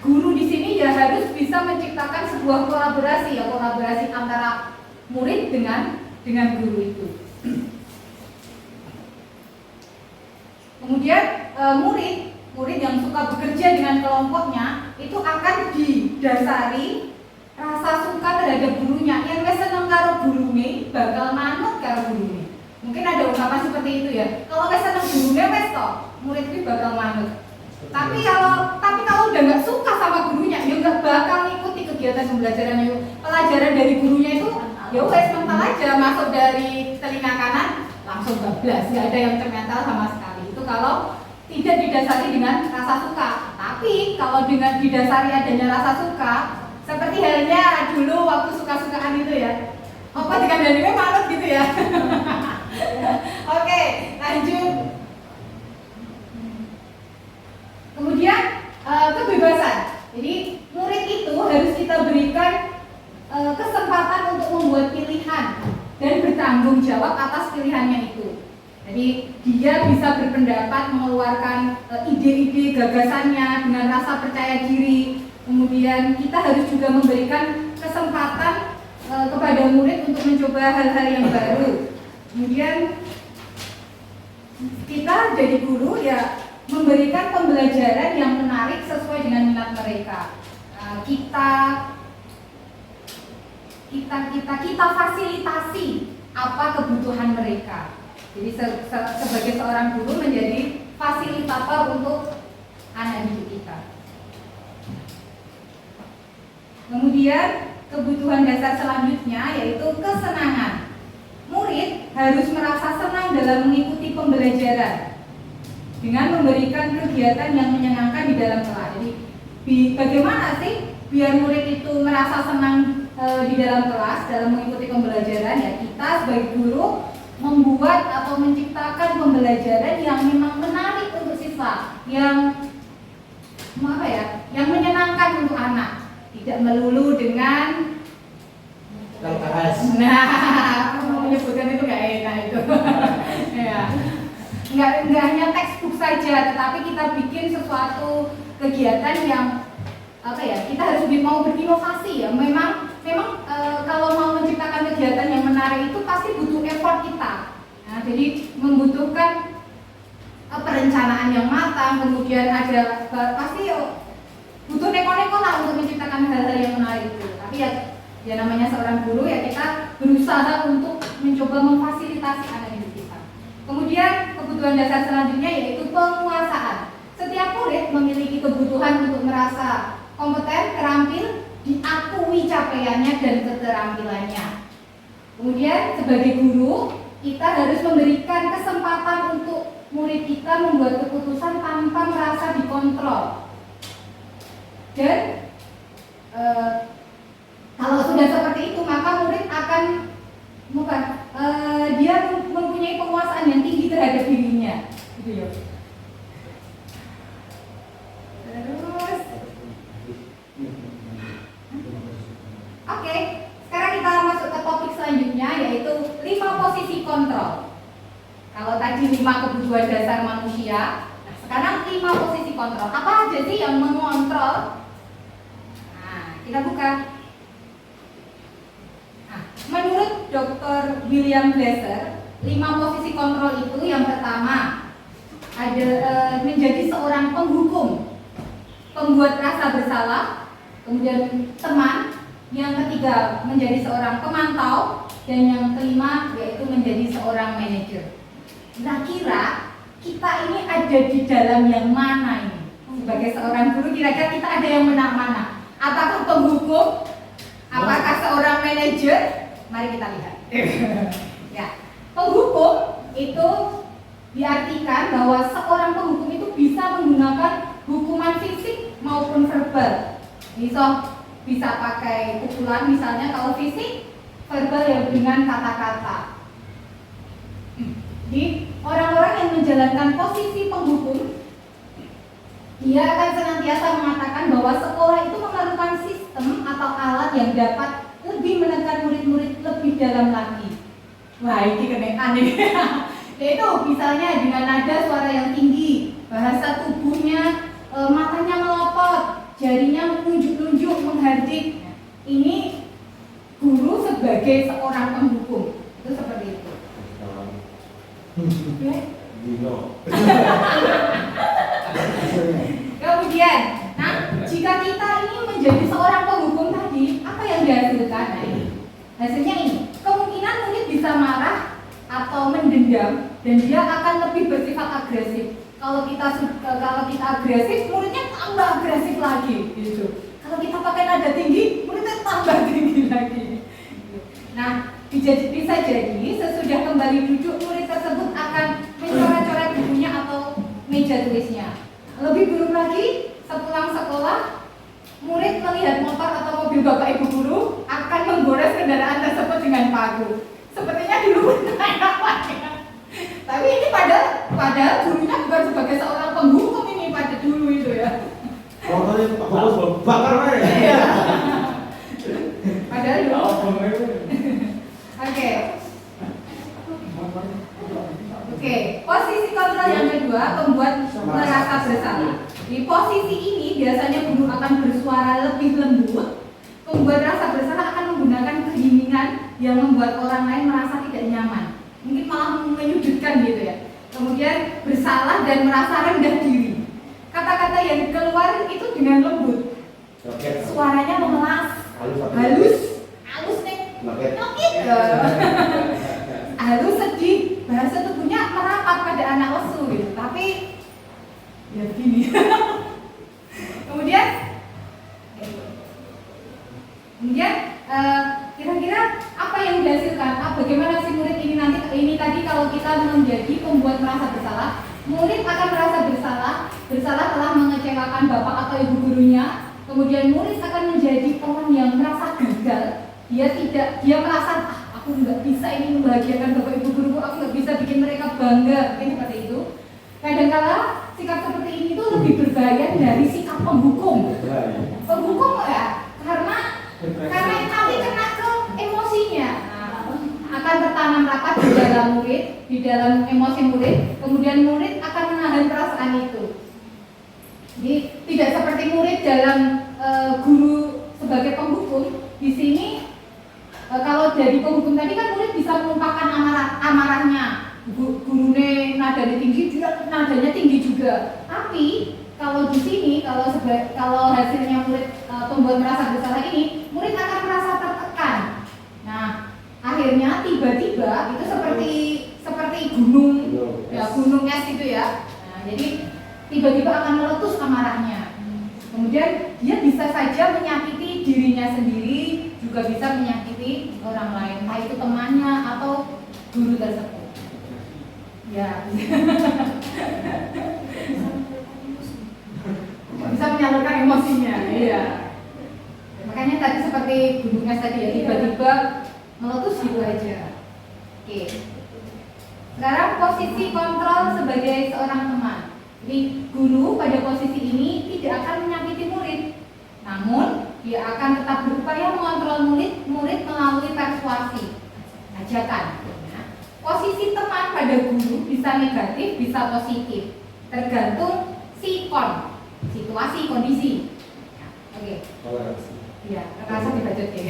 guru di sini ya harus bisa menciptakan sebuah kolaborasi, ya kolaborasi antara murid dengan guru itu. Kemudian murid yang suka bekerja dengan kelompoknya itu akan didasari rasa suka terhadap gurunya. Yang wis seneng karo gurune bakal manut karo gurune. Mungkin ada ungkapan seperti itu ya. Kalau wis seneng gurune wis toh, murid itu bakal manut. Tapi kalau udah nggak suka sama gurunya, ya nggak bakal ngikuti kegiatan pembelajaran itu. Pelajaran dari gurunya itu ya wes mental aja, masuk dari telinga kanan langsung bablas, nggak ada yang termental sama sekali. Itu kalau tidak didasari dengan rasa suka. Tapi kalau dengan didasari adanya rasa suka, seperti halnya dulu waktu suka-sukaan itu ya, apa dikandani manut gitu ya. Oke, lanjut. Kemudian dia bisa berpendapat, mengeluarkan ide-ide gagasannya dengan rasa percaya diri. Kemudian kita harus juga memberikan kesempatan kepada murid untuk mencoba hal-hal yang baru. Kemudian kita jadi guru ya memberikan pembelajaran yang menarik sesuai dengan minat mereka. Kita fasilitasi apa kebutuhan mereka. Jadi sebagai seorang guru menjadi fasilitator untuk anak didik kita. Kemudian kebutuhan dasar selanjutnya yaitu kesenangan. Murid harus merasa senang dalam mengikuti pembelajaran dengan memberikan kegiatan yang menyenangkan di dalam kelas. Jadi bagaimana sih biar murid itu merasa senang di dalam kelas dalam mengikuti pembelajaran? Ya kita sebagai guru membuat atau menciptakan pembelajaran yang memang menarik untuk siswa, yang menyenangkan untuk anak, tidak melulu dengan menyebutkan itu nggak enak itu. Ya. Nggak hanya textbook saja, tetapi kita bikin sesuatu kegiatan yang kita harus mau berinovasi ya. Memang kalau mau menciptakan kegiatan yang menarik itu pasti butuh effort kita. Nah, jadi membutuhkan perencanaan yang matang, kemudian ada pasti butuh neko-neko lah untuk menciptakan hal-hal yang menarik itu. Tapi ya namanya seorang guru ya kita berusaha untuk mencoba memfasilitasi anak didik kita. Kemudian kebutuhan dasar selanjutnya yaitu penguasaan. Setiap murid memiliki kebutuhan untuk merasa kompeten, terampil, diakui capaiannya dan keterampilannya. Kemudian sebagai guru kita harus memberikan kesempatan untuk murid kita membuat keputusan tanpa merasa dikontrol. Dan kalau sudah seperti itu maka murid akan dia mempunyai penguasaan yang tinggi terhadap dirinya, gitu ya. Terus, oke, sekarang kita masuk ke topik selanjutnya yaitu 5 posisi kontrol. Kalau tadi 5 kebutuhan dasar manusia, nah sekarang 5 posisi kontrol. Apa aja sih yang mengontrol? Nah, kita buka. Menurut Dr. William Glasser, 5 posisi kontrol itu yang pertama ada menjadi seorang penghukum, pembuat rasa bersalah, kemudian teman, yang ketiga menjadi seorang pemantau, dan yang kelima yaitu menjadi seorang manajer. Kira-kira kita ini ada di dalam yang mana ini? Sebagai seorang guru kira-kira kita ada yang mana? Apakah penghukum? Apakah seorang manajer? Mari kita lihat. Ya, penghukum itu diartikan bahwa seorang penghukum itu bisa menggunakan hukuman fisik maupun verbal. Bisa pakai pukulan misalnya, kalau fisik, verbal yang dengan kata-kata. Jadi orang-orang yang menjalankan posisi penghukum, dia akan senantiasa mengatakan bahwa sekolah itu memerlukan sistem atau alat yang dapat lebih menekan murid-murid lebih dalam lagi. Wah, ini kena aneh. Yaitu misalnya dengan nada suara yang tinggi, bahasa tubuhnya, matanya melotot, jarinya menunjuk-nunjuk, menghardik. Ini guru sebagai seorang penghukum. Itu seperti itu. Kemudian, jika kita ini menjadi seorang penghukum tadi, apa yang dihasilkan? Nah, ini. Hasilnya ini, kemungkinan murid bisa marah atau mendendam dan dia akan lebih bersifat agresif. Kalau kita agresif, muridnya tambah agresif lagi, gitu. Kalau kita pakai nada tinggi, muridnya tambah tinggi lagi. Nah, bisa jadi sesudah kembali duduk, murid tersebut akan mencoret-coret bukunya atau meja tulisnya. Lebih buruk lagi, sepulang sekolah, murid melihat motor atau mobil bapak ibu guru akan menggores kendaraan tersebut dengan paku. Sepertinya dulu tapi ini padahal gurunya bukan sebagai seorang penghukum ini pada dulu itu ya. Bakar ya. Padahal dulu. Oke. Oke, posisi kontrol yang kedua membuat merasa bersalah. Di posisi ini biasanya guru akan bersuara lebih lembut. Membuat rasa bersalah akan menggunakan keheningan yang membuat orang lain merasa tidak nyaman. Mungkin malah menyudutkan gitu ya. Kemudian bersalah dan merasa rendah diri. Kata-kata yang keluar itu dengan lembut. Suaranya memelas, halus nih, nyokit. Halus, sedih, bahasa tubuhnya merapat pada anak lesu gitu. Tapi ya begini. Kemudian kira-kira apa yang dihasilkan? Bagaimana si murid ini tadi kalau kita menjadi pembuat merasa bersalah, murid akan merasa bersalah telah mengecewakan bapak atau ibu gurunya. Kemudian murid akan menjadi orang yang merasa gagal. Dia merasa aku nggak bisa ini membahagiakan bapak ibu guruku, aku nggak bisa bikin mereka bangga, mungkin seperti itu. Kadang-kala sikap seperti ini tuh lebih berbahaya dari sikap penghukum. Penghukum ya, karena nanti kena ke emosinya, akan tertanam rapat di dalam emosi murid. Kemudian murid akan menahan perasaan itu. Jadi tidak seperti murid dalam guru sebagai penghukum. Di sini kalau dari penghukum tadi kan murid bisa menumpahkan amarahnya. Gurune nadanya tinggi, dia nadanya tinggi juga. Tapi kalau di sini kalau hasilnya murid pembuat merasa bersalah ini, murid akan merasa tertekan. Nah, akhirnya tiba-tiba itu seperti gunung es gitu ya. Nah, jadi tiba-tiba akan meletus amarahnya. Kemudian dia bisa saja menyakiti dirinya sendiri, juga bisa menyakiti orang lain, entah itu temannya atau guru tersebut. Ya. Bisa menyalurkan emosinya. Iya. Makanya tadi seperti gunung es tadi ya, tiba-tiba meletus gitu aja. Oke. Sekarang posisi kontrol sebagai seorang teman. Jadi guru pada posisi ini tidak akan menyakiti murid, namun dia akan tetap berupaya mengontrol murid melalui persuasi, ajakan. Posisi teman pada guru bisa negatif, bisa positif, tergantung situasi, kondisi. Oke. Ya, rasa dibacot ya.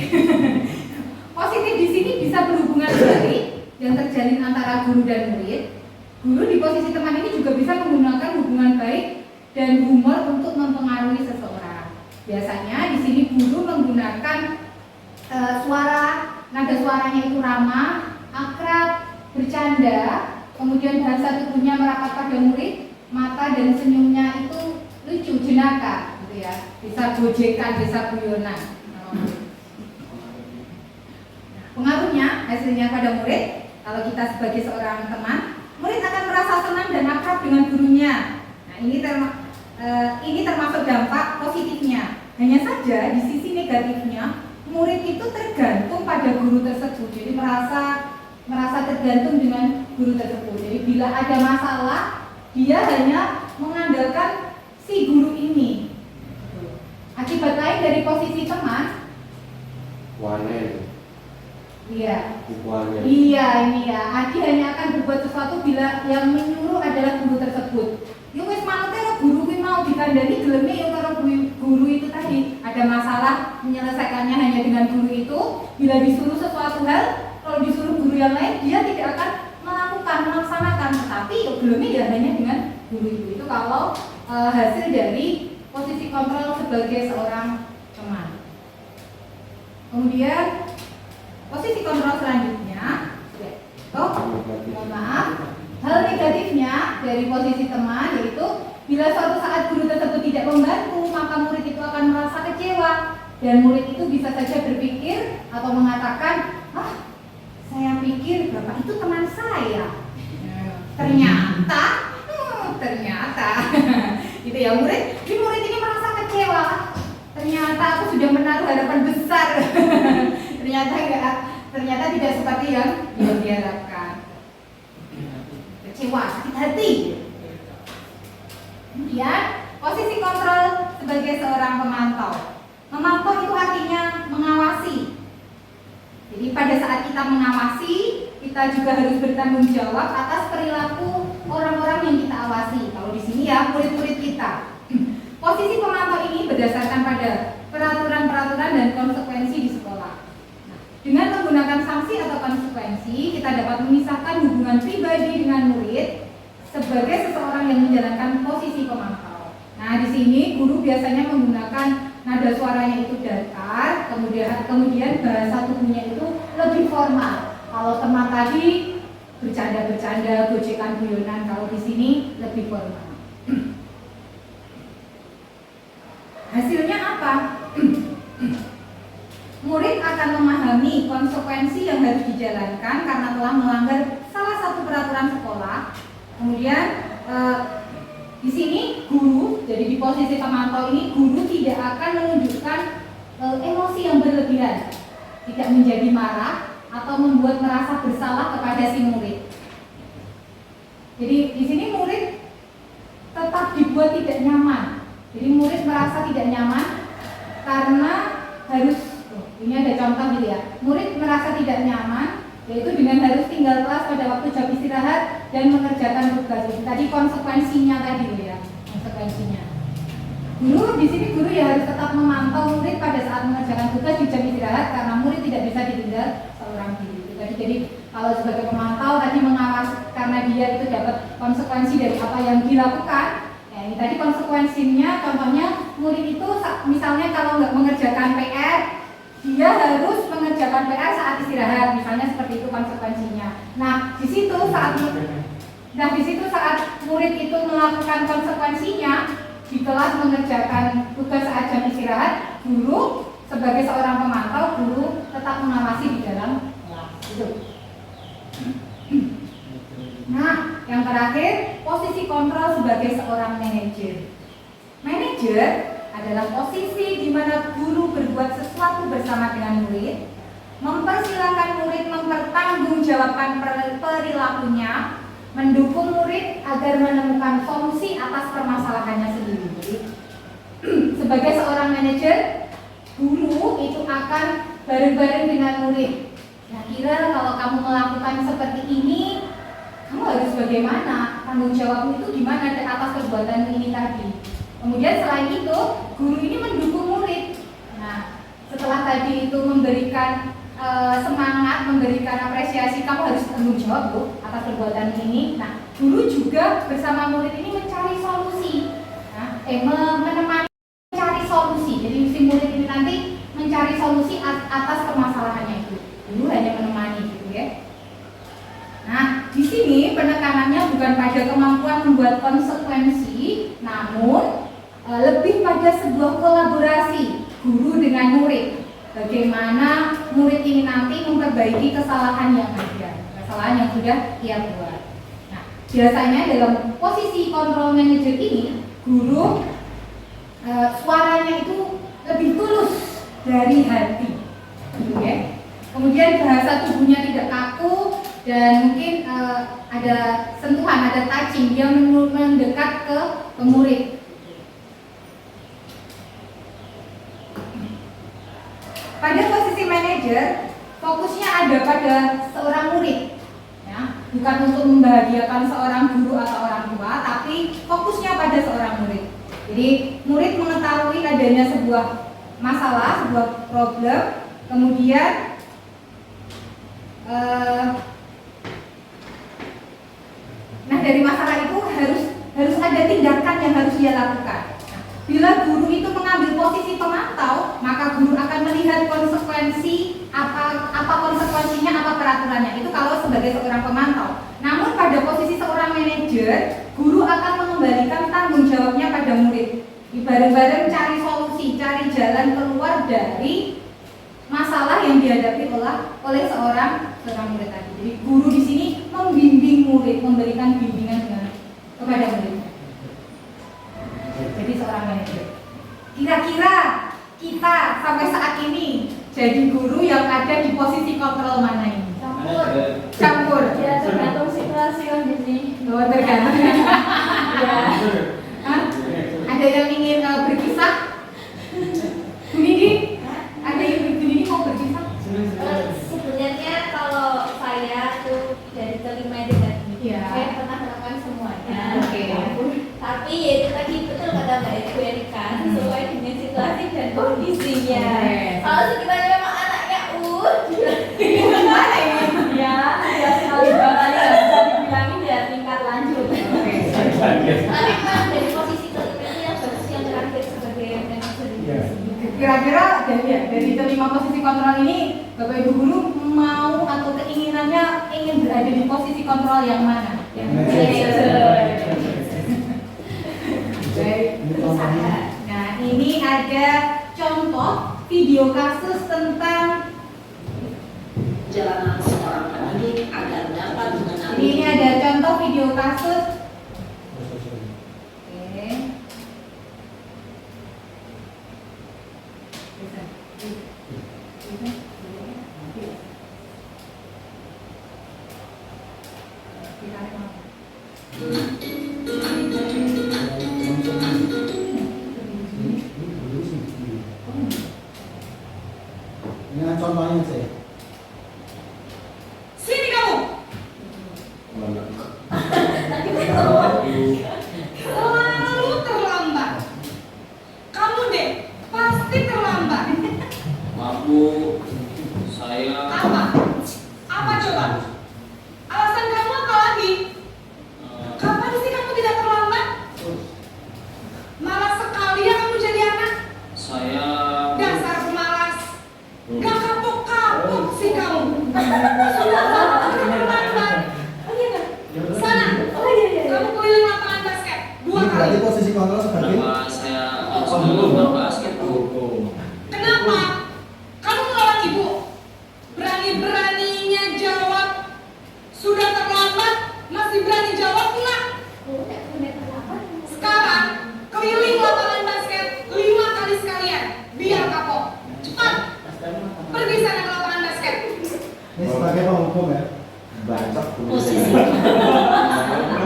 Positif di sini bisa berhubungan baik yang terjalin antara guru dan murid. Guru di posisi teman ini juga bisa menggunakan hubungan baik dan humor untuk mempengaruhi seseorang. Biasanya di sini guru menggunakan nada suaranya itu ramah, akrab, bercanda, kemudian bahasa tubuhnya merapat pada murid, mata dan senyumnya itu lucu, jenaka, gitu ya. Bisa gojekan, bisa guyonan. Pengaruhnya, hasilnya pada murid, kalau kita sebagai seorang teman, murid akan merasa senang dan akrab dengan gurunya. Nah, ini termasuk dampak positifnya. Hanya saja di sisi negatifnya, murid itu tergantung pada guru tersebut. Jadi merasa tergantung dengan guru tersebut. Jadi bila ada masalah, dia hanya mengandalkan si guru ini. Akibat lain dari posisi teman, Iya, ini ya. Adi hanya akan berbuat sesuatu bila yang menyuruh adalah guru tersebut. Yo wis manute guru kuwi mau dikandani geleme yo karo guru itu tadi. Ada masalah menyelesaikannya hanya dengan guru itu. Bila disuruh sesuatu hal, kalau disuruh guru yang lain dia tidak akan melaksanakan. Tetapi yo geleme ya hanya dengan guru itu kalau hasil dari posisi kontrol sebagai seorang teman. Kemudian posisi kontrol selanjutnya, mohon maaf, hal negatifnya dari posisi teman yaitu bila suatu saat guru tersebut tidak membantu, maka murid itu akan merasa kecewa dan murid itu bisa saja berpikir atau mengatakan, saya pikir bapak itu teman saya. Ternyata, gitu ya murid ini merasa kecewa. Ternyata aku sudah menaruh harapan besar. ternyata tidak seperti yang diharapkan. Kecewa, sakit hati. Kemudian posisi kontrol sebagai seorang pemantau. Memantau itu artinya mengawasi. Jadi pada saat kita mengawasi, kita juga harus bertanggung jawab atas perilaku orang-orang yang kita awasi. Kalau di sini ya murid-murid kita. Posisi pemantau ini berdasarkan pada peraturan-peraturan dan konsekuensi di sekolah. Nah, dengan menggunakan sanksi atau konsekuensi, kita dapat memisahkan hubungan pribadi dengan murid sebagai seseorang yang menjalankan posisi pemantau. Nah, di sini guru biasanya menggunakan nada suaranya itu datar, kemudian bahasa tubuhnya itu lebih formal. Kalau teman tadi bercanda-bercanda, gojekan guyonan, kalau di sini lebih formal. Hasilnya apa? Murid akan memahami konsekuensi yang harus dijalankan karena telah melanggar salah satu peraturan sekolah. Kemudian di sini guru, jadi di posisi pemantau ini guru tidak akan menunjukkan emosi yang berlebihan, tidak menjadi marah atau membuat merasa bersalah kepada si murid. Jadi di sini murid tetap dibuat tidak nyaman. Jadi murid merasa tidak nyaman karena harus, ini ada contoh gitu ya. Murid merasa tidak nyaman, yaitu dengan harus tinggal kelas pada waktu jam istirahat dan mengerjakan tugas. Jadi tadi konsekuensinya tadi ya, konsekuensinya. Guru di sini guru ya harus tetap memantau murid pada saat mengerjakan tugas di jam istirahat karena murid tidak bisa ditinggal seorang diri. Jadi kalau sebagai pemantau tadi mengawasi karena dia itu dapat konsekuensi dari apa yang dilakukan. Ini tadi konsekuensinya, contohnya murid itu misalnya kalau nggak mengerjakan PR, dia harus mengerjakan PR saat istirahat, misalnya seperti itu konsekuensinya. Nah di situ saat murid itu melakukan konsekuensinya di kelas mengerjakan tugas saat jam istirahat, guru sebagai seorang pemantau, guru tetap mengawasi di dalam kelas. Itu. Nah, yang terakhir, posisi kontrol sebagai seorang manajer. Manajer adalah posisi di mana guru berbuat sesuatu bersama dengan murid, mempersilahkan murid mempertanggungjawabkan perilakunya, mendukung murid agar menemukan solusi atas permasalahannya sendiri. Jadi, sebagai seorang manajer, guru itu akan bareng-bareng dengan murid. Kira-kira kalau kamu melakukan seperti ini, kamu harus bagaimana? Tanggung jawabmu itu gimana atas perbuatan ini tadi? Kemudian selain itu, guru ini mendukung murid. Nah, setelah tadi itu memberikan semangat, memberikan apresiasi, kamu harus tanggung jawab loh atas perbuatan ini. Nah, guru juga bersama murid ini mencari solusi. Nah, menemani mencari solusi. Jadi si murid ini nanti mencari solusi atas permasalahannya itu. Guru hanya menemani gitu ya. Nah, di sini penekanannya bukan pada kemampuan membuat konsekuensi, namun lebih pada sebuah kolaborasi guru dengan murid. Bagaimana murid ini nanti memperbaiki kesalahan yang ada, kesalahan yang sudah ia buat. Nah, biasanya dalam posisi kontrol manager ini, guru suaranya itu lebih tulus dari hati, gitu ya. Kemudian bahasa tubuhnya tidak kaku dan mungkin ada sentuhan, ada touching, dia mendekat ke murid. Pada posisi manajer, fokusnya ada pada seorang murid, ya, bukan untuk membahagiakan seorang guru atau orang tua, tapi fokusnya pada seorang murid. Jadi murid mengetahui adanya sebuah masalah, sebuah problem, kemudian nah dari masalah itu harus ada tindakan yang harus dia lakukan. Nah, bila guru itu mengambil posisi pemantau, maka guru akan melihat konsekuensi apa konsekuensinya, apa peraturannya. Itu kalau sebagai seorang pemantau. Namun pada posisi seorang manajer, guru akan mengembalikan tanggung jawabnya pada murid. Bareng-bareng cari solusi, cari jalan keluar dari masalah yang dihadapi oleh seorang murid tadi. Jadi guru di sini membimbing murid, memberikan bimbingan kepada murid. Jadi seorang manajer. Kira-kira kita sampai saat ini jadi guru yang ada di posisi kontrol mana ini? Campur. Ya tergantung situasi kondisi. Oh, tergantung. Ya. Ada yang ingin berkisah? Bu Nidi? Ada yang Bu Nidi mau berkisah? Sebenarnya kalau saya tuh Iya. Kalau sekiranya emang anaknya Gimana ini? ya sekali dua kali nggak bisa dibilangin ya tingkat lanjut. Tapi kan dari posisi kelima itu yang bagus yang terakhir sebagai yang Kira-kira dari kelima posisi kontrol ini, Bapak Ibu guru mau atau keinginannya ingin berada di posisi kontrol yang mana? Yang Nah, ini ada contoh video kasus tentang jalanan seorang pendidik agar dapat mengenali. ini ada contoh video kasus. Oke. Ini kan contohnya sih. Sini kamu. Selalu terlambat. Kamu deh pasti terlambat. Maaf Bu, saya Apa? Apa coba? Alasan kamu apa lagi? Kapan sih kamu tidak terlambat? Malas sekali ya kamu jadi anak. saya Dasar pemalas. Gak kapok-kapok sih kamu. Sudah terlambat. Oh iya kan? Sana. Oh iya iya. Kamu keliling lapangan basket 2 Ini kali. berarti posisi kontrol sebagai kenapa saya harus melakukan basket Bu? Kenapa? Kamu melawan ibu. Berani-beraninya jawab. Sudah terlambat, masih berani jawab enggak? Oh, nggak punya apa? Sekarang keliling lapangan basket 5 kali sekalian. Biar kapok. Cepat. Pergi sana ke lapangan basket. ini sebagai penghukum ya. Bancok. Posisi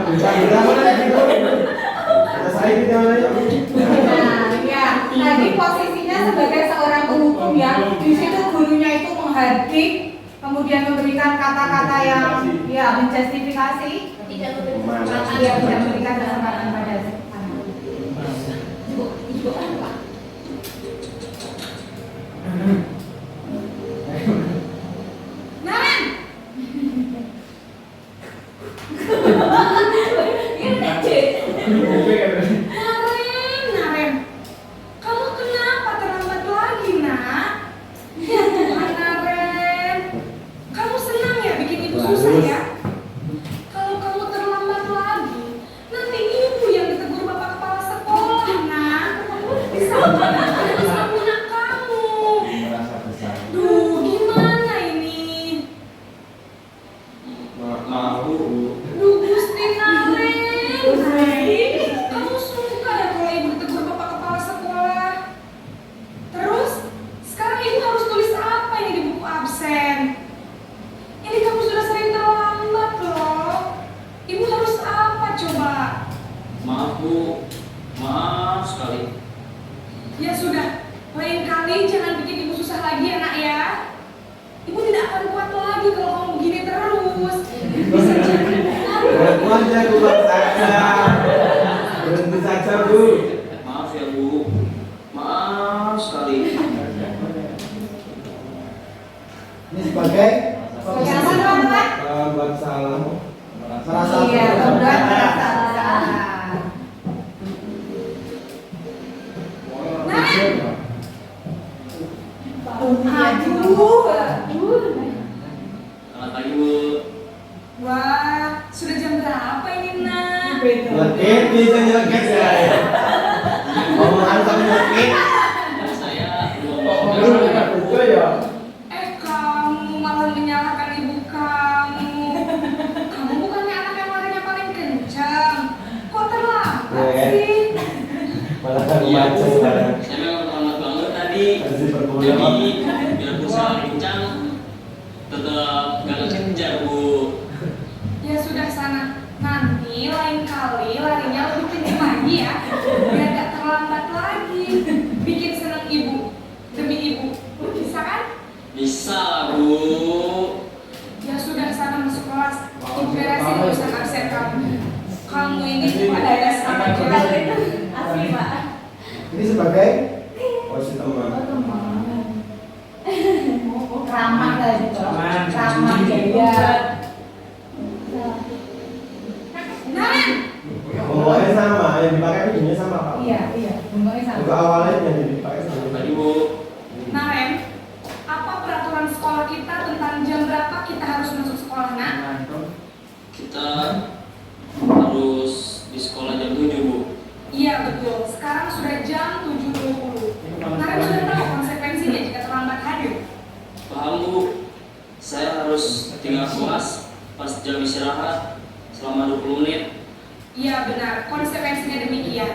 Bisa gitu. Saya tidak Nah, ya. Tadi posisinya sebagai seorang penghukum ya. Di situ gurunya itu menghardik, kemudian memberikan kata-kata yang ya menjustifikasi. Tidak memberikan kesempatan. Dia tidak memberikan kesempatan pada anak. Ibu apa? Naren, Ini udah cek. Naren, kamu kenapa terlambat lagi, nak? Naren, kamu senang ya bikin ibu susah ya? Kalau kamu terlambat lagi, nanti ibu yang ditegur bapak kepala sekolah, nak. Bisa punya kamu. Merasa besar. Duh, gimana ini? maaf Bu. Duh, Gusti Naren. Kamu suka ya kalau ibu ditegur bapak kepala sekolah? Terus, sekarang ibu harus tulis apa ini di buku absen? Ini kamu sudah sering terlambat loh. Ibu harus apa coba? Maaf Bu, maaf sekali. Ya sudah, lain kali jangan bikin ibu susah lagi ya nak ya. Ibu tidak akan kuat lagi kalau kamu begini terus. Bisa jadi Pengakuannya keluar saja. Berhenti saja Bu. Maaf ya Bu, maaf sekali. Ini sebagai Sebagai apa teman-teman? Buat salah. merasa Iya, membuat merasa bersalah. bersalah. Naren, aduh. Selamat pagi Bu. Wah, sudah jam berapa ini nak? Nyelekit, bisa nyelekit ya. Omongan kamu nyelekit. Saya Lu nggak buka ya? Kamu malah menyalahkan ibu kamu. Kamu bukannya anak yang larinya paling kencang. Kok terlambat sih? Malah kan Iya Bu, macet sekarang. saya memang terlambat banget tadi. Harus diperkuliah. Jadi biarpun saya lari kencang, tetap gak kejar Bu. Ya sudah sana. Nanti lain kali larinya lebih kencang lagi ya. Biar gak terlambat lagi. Bikin senang ibu. Demi ibu. Bisa kan? Bisa lah Bu. Ya sudah sana masuk kelas. Ibu beresin urusan absen kamu. Kamu ini ada sama Kalau itu asli Pak. Ini sebagai Posisi teman. Oh, teman. yang dipakai ujungnya sama Pak. Iya, bentuknya sama. Untuk awalnya yang dipakai sama. Bapak Ibu, Nah, Ren, apa peraturan sekolah kita tentang jam berapa kita harus masuk sekolah, nak? kita harus di sekolah jam 7, Bu. Iya, betul. Sekarang sudah jam 7.20. Nah, Ren sudah tahu konsekuensinya jika terlambat hadir. Paham, Bu? Saya harus tinggal kelas pas jam istirahat selama 20 menit. Iya, benar. Konsekuensinya demikian.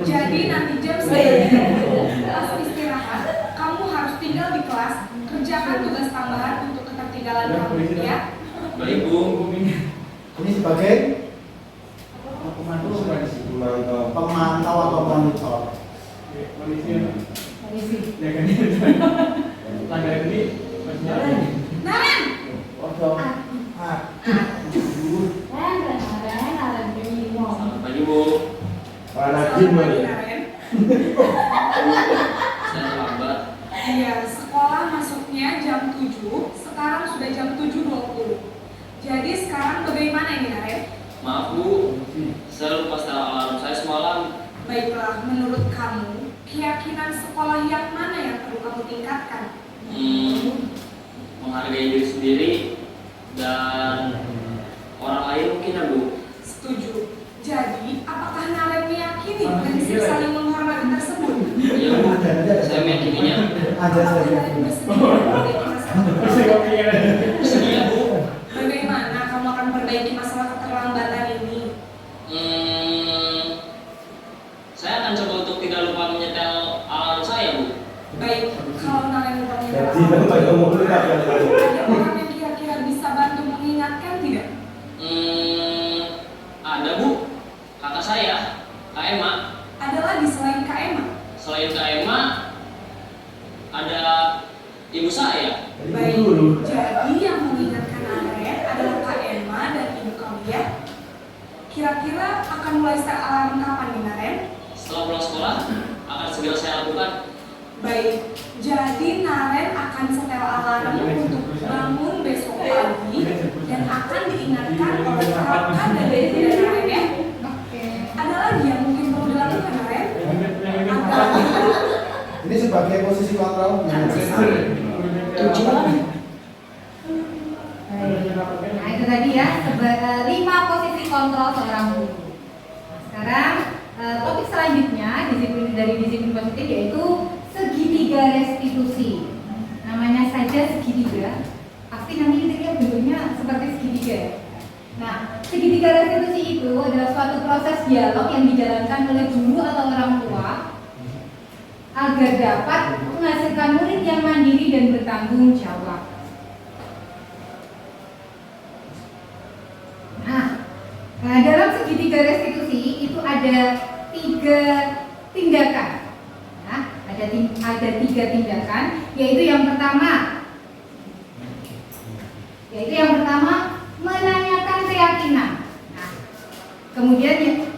Jadi nanti jam 9 pas istirahat, kamu harus tinggal di kelas, kerjakan tugas tambahan untuk ketertinggalan kamu, ya. Baik, Bu. Ini sebagai Memantau. pemantau atau monitor. Polisi. Nah, Ren, Selamat pagi, Bu. Warna selamat jin pagi, nih. nah, Ren. Saya terlambat. Iya, sekolah masuknya jam 7, sekarang sudah jam 7.20. Jadi sekarang bagaimana ini, Ren? Maaf, Bu. Saya lupa setel alarm saya semalam. Baiklah, menurut kamu, keyakinan sekolah yang mana yang perlu kamu tingkatkan? Menghargai diri sendiri dan orang lain mungkin, ya, Bu. Setuju. Jadi, apakah Naren meyakini prinsip saling menghormati tersebut? Iya, Bu. Saya meyakininya. Ada saya. Naren bersedia memperbaiki masalah keterlambatan? Bersedia, Bu. Bagaimana kamu akan perbaiki masalah keterlambatan ini? Saya akan coba untuk tidak lupa menyetel alarm saya, Bu. Baik, kalau Naren lupa menyetel Jadi tempat kamu dulu tak ada. ada orang yang kira-kira bisa bantu mengingatkan tidak? Ada, Bu. Kakak saya, Kak Emma. Ada lagi selain Kak Emma? Selain Kak Emma, ada ibu saya. Baik, jadi yang mengingatkan Naren adalah Kak Emma dan ibu kamu, ya? Kira-kira akan mulai start alarm kapan nih, Naren? Setelah pulang sekolah, akan segera saya lakukan. Baik, jadi Naren akan setel alarm untuk bangun besok pagi dan akan diingatkan oleh kakak dan ibu dan Naren, ya? Oke. Ada lagi yang mungkin perlu dilakukan, Naren? Atau Ini sebagai posisi kontrol yang Baik. Nah, itu tadi ya 5 posisi kontrol seorang guru. Nah, sekarang topik selanjutnya dari disiplin positif yaitu segitiga restitusi. Namanya saja segitiga, pasti nanti kita lihat bentuknya seperti segitiga ya. Nah, segitiga restitusi itu adalah suatu proses dialog yang dijalankan oleh guru atau orang tua agar dapat menghasilkan murid yang mandiri dan bertanggung jawab. Nah, dalam segitiga restitusi itu ada 3 tindakan. Nah, ada 3 tindakan, yaitu yang pertama menanyakan keyakinan. Nah, kemudian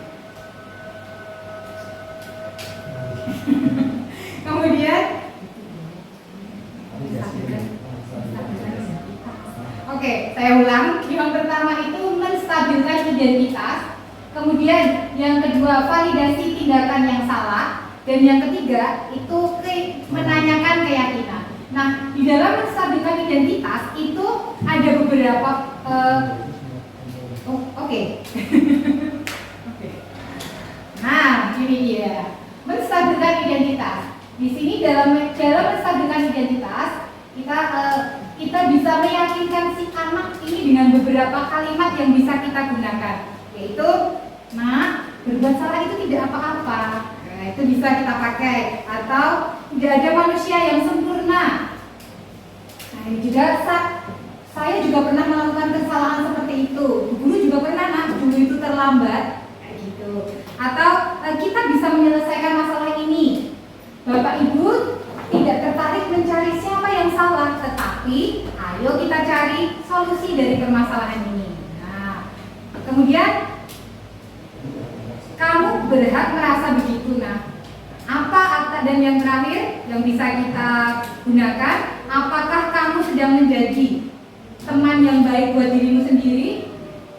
oke, saya ulang. Yang pertama itu menstabilkan identitas, kemudian yang kedua validasi tindakan yang salah, dan yang ketiga itu menanyakan keyakinan. Nah, di dalam menstabilkan identitas itu ada beberapa oke. Nah, ini dia menstabilkan identitas. Di sini dalam menstabilkan identitas kita bisa meyakinkan si anak ini dengan beberapa kalimat yang bisa kita gunakan, yaitu, nah, berbuat salah itu tidak apa-apa. Nah, itu bisa kita pakai. Atau tidak ada manusia yang sempurna. Nah, ini juga saya juga pernah melakukan kesalahan seperti itu. Guru juga pernah, nah, dulu itu terlambat, kayak gitu. Atau kita bisa menyelesaikan masalah ini. Bapak Ibu tidak tertarik mencari siapa yang salah, tetapi ayo kita cari solusi dari permasalahan ini. Nah, kemudian kamu berhak merasa begitu. Nah, dan yang terakhir yang bisa kita gunakan, apakah kamu sedang menjadi teman yang baik buat dirimu sendiri?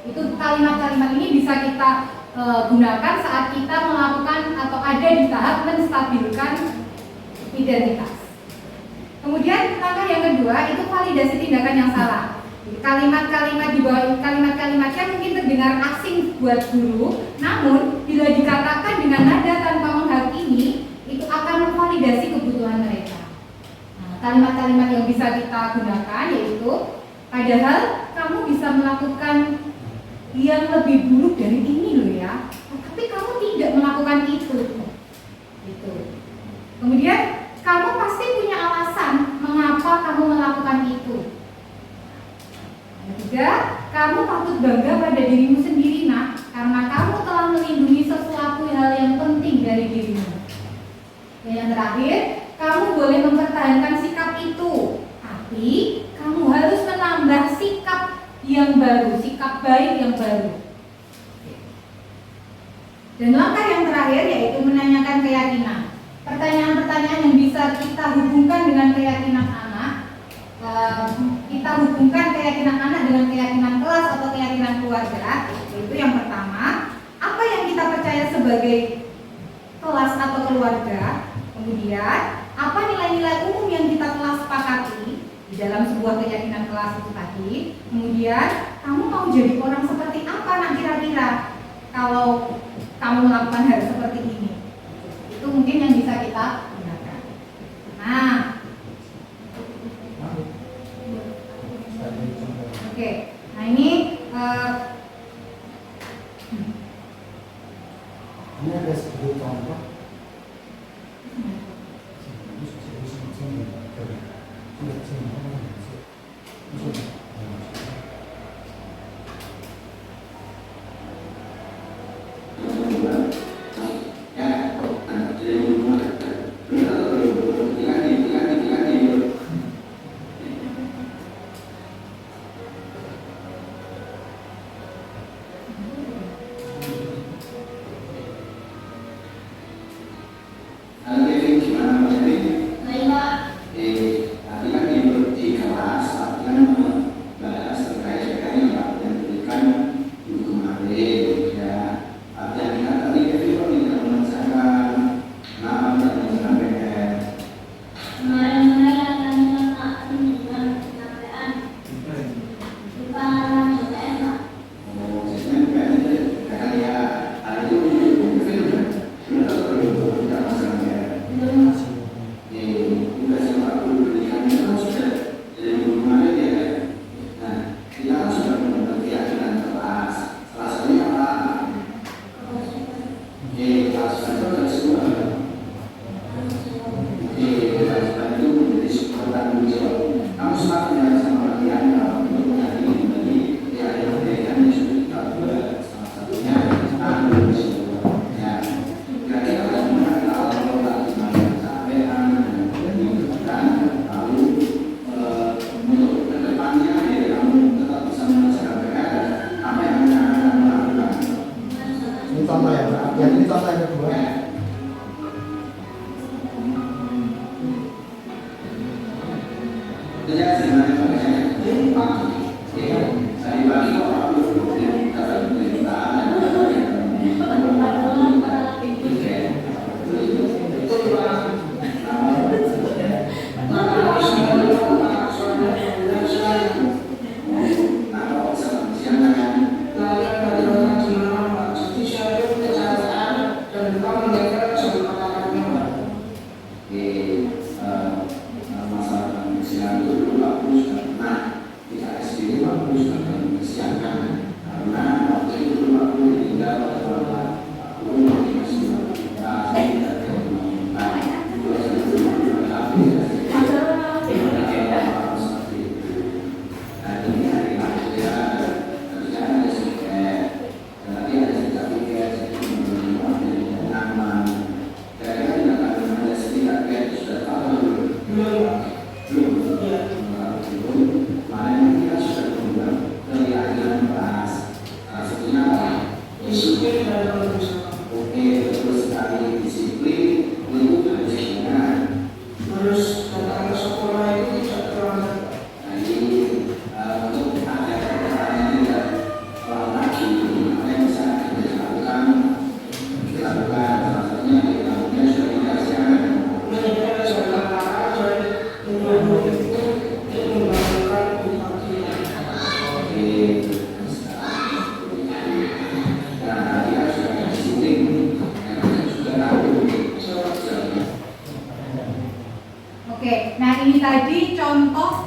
Itu kalimat-kalimat ini bisa kita gunakan saat kita melakukan atau ada di tahap menstabilkan identitas. Kemudian langkah yang kedua itu validasi tindakan yang salah. Kalimat-kalimat di bawah kalimat-kalimatnya mungkin terdengar asing buat guru, namun bila dikatakan dengan nada tanpa menghakimi itu akan memvalidasi kebutuhan mereka. Nah, kalimat-kalimat yang bisa kita gunakan yaitu padahal kamu bisa melakukan yang lebih buruk dari ini loh ya, tapi kamu tidak melakukan itu. Gitu. Kemudian kamu pasti punya alasan mengapa kamu melakukan itu. Juga kamu patut bangga pada dirimu sendiri nak, karena kamu telah melindungi sesuatu hal yang penting dari dirimu. Dan yang terakhir, kamu boleh mempertahankan sikap itu, tapi kamu harus menambah sikap yang baru, sikap baik yang baru. Dan langkah yang terakhir yaitu menanyakan keyakinan. Pertanyaan-pertanyaan yang bisa kita hubungkan dengan keyakinan anak, kita hubungkan keyakinan anak dengan keyakinan kelas atau keyakinan keluarga. Yaitu yang pertama, apa yang kita percaya sebagai kelas atau keluarga. Kemudian, apa nilai-nilai umum yang kita telah sepakati di dalam sebuah keyakinan kelas itu tadi. Kemudian, kamu mau jadi orang seperti apa nak kira-kira kalau kamu melakukan hal seperti ini. Itu mungkin yang bisa kita gunakan. Nah, oke. Nah ini ada sedikit contoh. Nama ini tadi contoh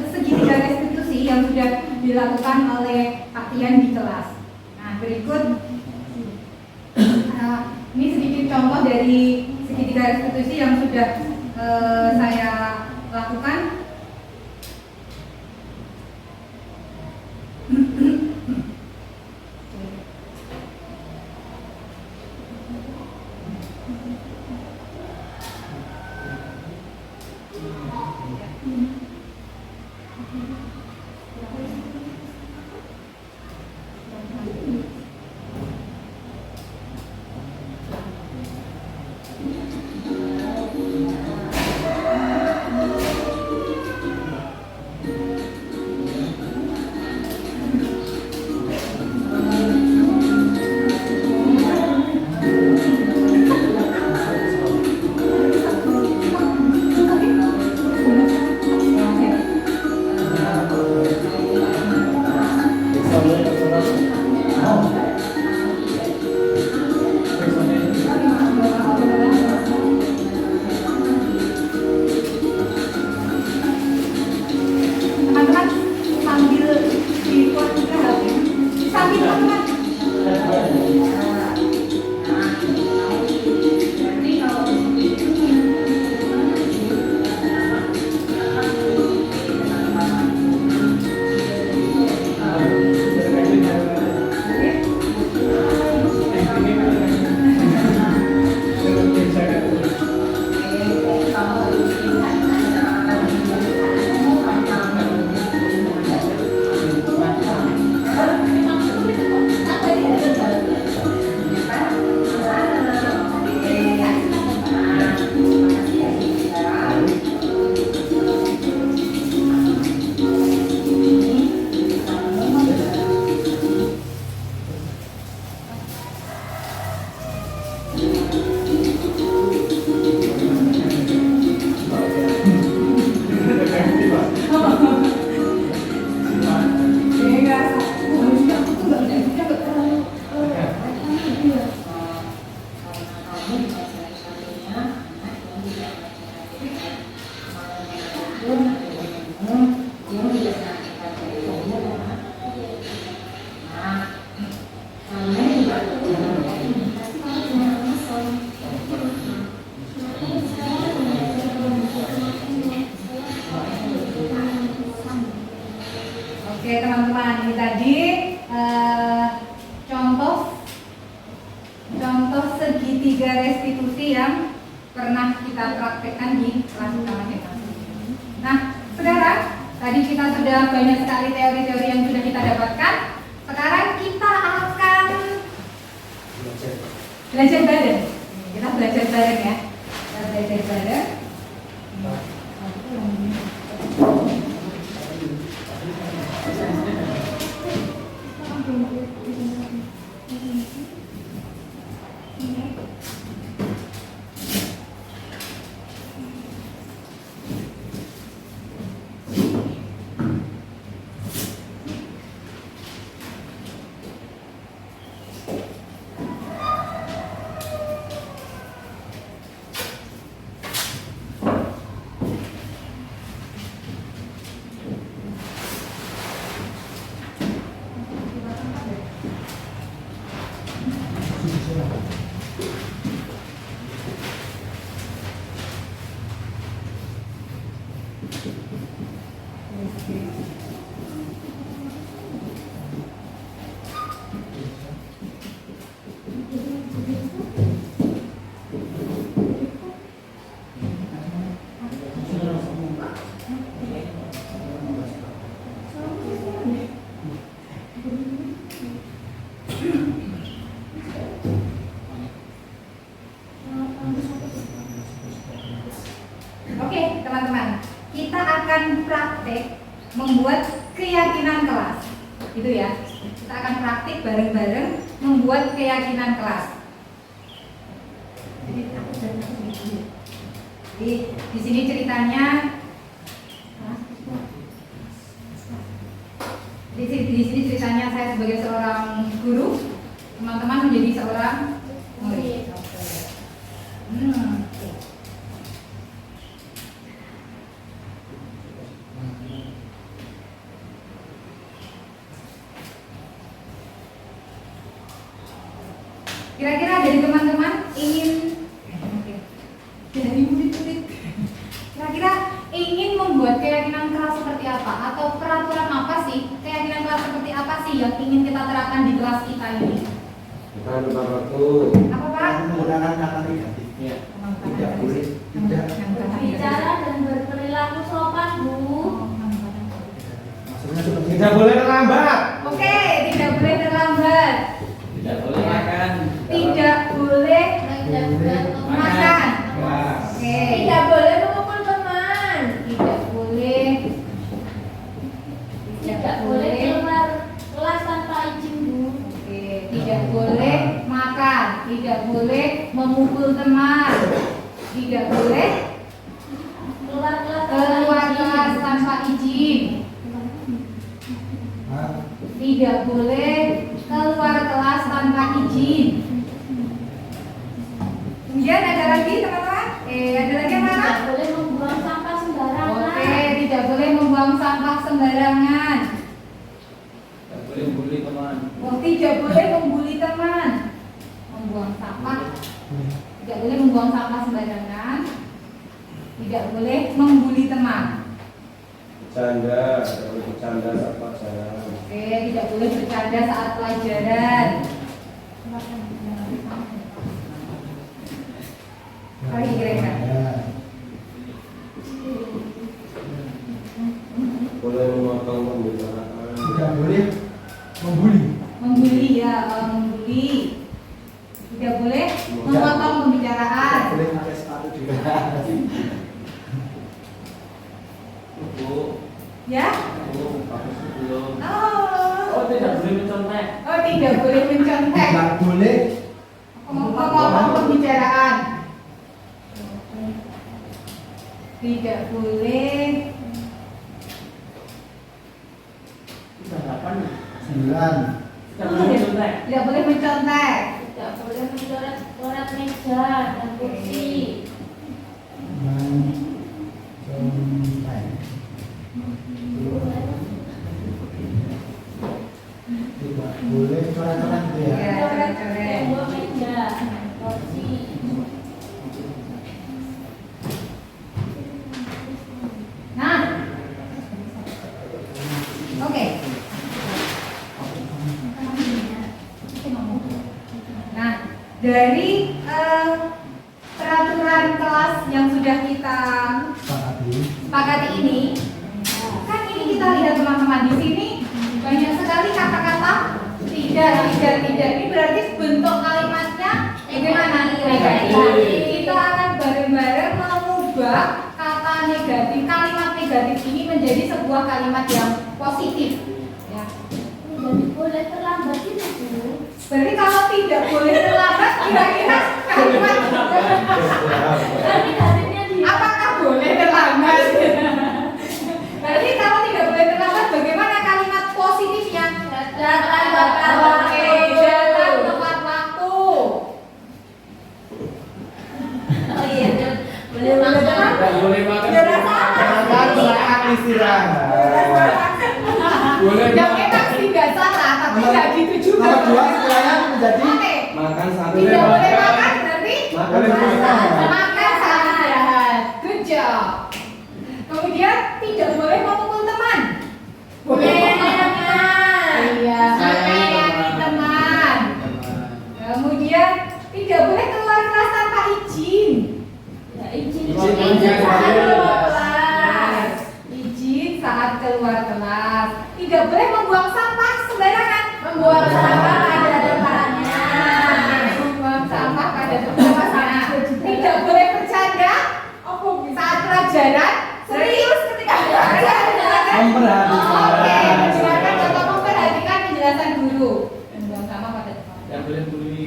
segitiga restitusi yang sudah dilakukan oleh Pak Tian di kelas. Nah, berikut ini sedikit contoh dari segitiga restitusi yang sudah saya lakukan. Oke teman-teman, ini tadi contoh segitiga restitusi yang pernah kita praktekkan di kelas utama kita. Nah, sekarang tadi kita sudah banyak sekali teori-teori yang sudah kita dapatkan. Sekarang kita akan belajar bareng. Kita belajar bareng ya. Kita belajar bareng. Oke teman-teman, kita akan praktek membuat keyakinan kelas, gitu ya. Kita akan praktik bareng-bareng membuat keyakinan kelas. Jadi di sini ceritanya, di sini ceritanya saya sebagai seorang guru, teman-teman menjadi seorang murid. dari teman-teman ingin dari murid-murid kira-kira ingin membuat keyakinan kelas seperti apa atau peraturan apa sih, keyakinan kelas seperti apa sih yang ingin kita terapkan di kelas kita ini? Kita lupa waktu. Apa Pak? Menggunakan kata negatif. Iya. Tidak boleh. Tidak. Bicara dan berperilaku sopan, Bu. Maksudnya seperti Tidak boleh terlambat. Oke, tidak boleh terlambat. Tidak boleh makan. Tidak boleh makan. Oke. Tidak boleh memukul teman. Tidak boleh. Tidak boleh keluar kelas tanpa izin, Bu. Oke, tidak boleh makan, tidak boleh memukul teman, tidak boleh Keluar kelas keluar kelas tanpa izin, tidak boleh keluar kelas tanpa izin. Kemudian ada lagi teman-teman? Ada lagi yang mana? Tidak boleh membuang sampah sembarangan. Oke, tidak boleh membuang sampah sembarangan. Tidak boleh bully teman. Oh, tidak boleh membuli teman. Membuang sampah. Tidak boleh membuang sampah sembarangan. Tidak boleh membuli teman. Bercanda, tidak boleh bercanda saat pelajaran. Oke, tidak boleh bercanda saat pelajaran. Kali kira-kira. Boleh memotong pembicaraan. tidak boleh membuli. Membuli ya, membuli. Tidak boleh memotong pembicaraan. Tidak boleh pakai sepatu juga. Bu, Ya? bu, aku sebelum. Oh, Tidak boleh mencontek. oh tidak boleh mencontek. Tidak boleh Memotong pembicaraan. Tidak boleh. Sudah 8. 9. Tidak boleh mencontek. Tidak boleh mencontek. Tidak boleh mencoret meja dan kursi. Tidak boleh coret-coret gitu ya. Ya, coret-coret. Tembok meja, kursi. Nah, oke. Nah, dari peraturan kelas yang sudah kita sepakati ini, kan ini kita lihat teman-teman di sini banyak sekali kata-kata tidak. Ini berarti bentuk kalimatnya bagaimana? Negatif. Kita akan bareng-bareng mengubah kata negatif, kalimat negatif ini menjadi sebuah kalimat yang positif. Ya. Jadi boleh terlambat itu, Bu. Berarti kalau tidak boleh terlambat, kira-kira kalimat Tapi hasilnya di apakah boleh terlambat? Berarti kalau tidak boleh terlambat, bagaimana kalimat positifnya? datang tepat waktu. Oke, datang tepat waktu. Oh iya, boleh makan. Tidak boleh makan. Sudah salah. Makan saat istirahat. Boleh Yang makan. memang sih nggak salah, tapi nggak gitu juga. Nomor 2 istilahnya menjadi Oke, Makan saat tidak boleh makan berarti Makan saat makan saat istirahat. Good job. Kemudian tidak boleh memukul teman. Boleh Menyayangi teman. Iya, menyayangi teman. Kemudian tidak boleh keluar kelas tanpa izin. Ya, izin Izin saat boleh. keluar kelas. Izin saat keluar kelas. Tidak boleh membuang sampah sembarangan. Membuang sampah pada tempatnya. Membuang sampah pada tempatnya. Tidak boleh bercanda saat pelajaran. Serius ketika belajar. Memperhatikan. Oke, mendengarkan atau memperhatikan penjelasan guru. Membuang sampah pada tempatnya. Tidak boleh bully.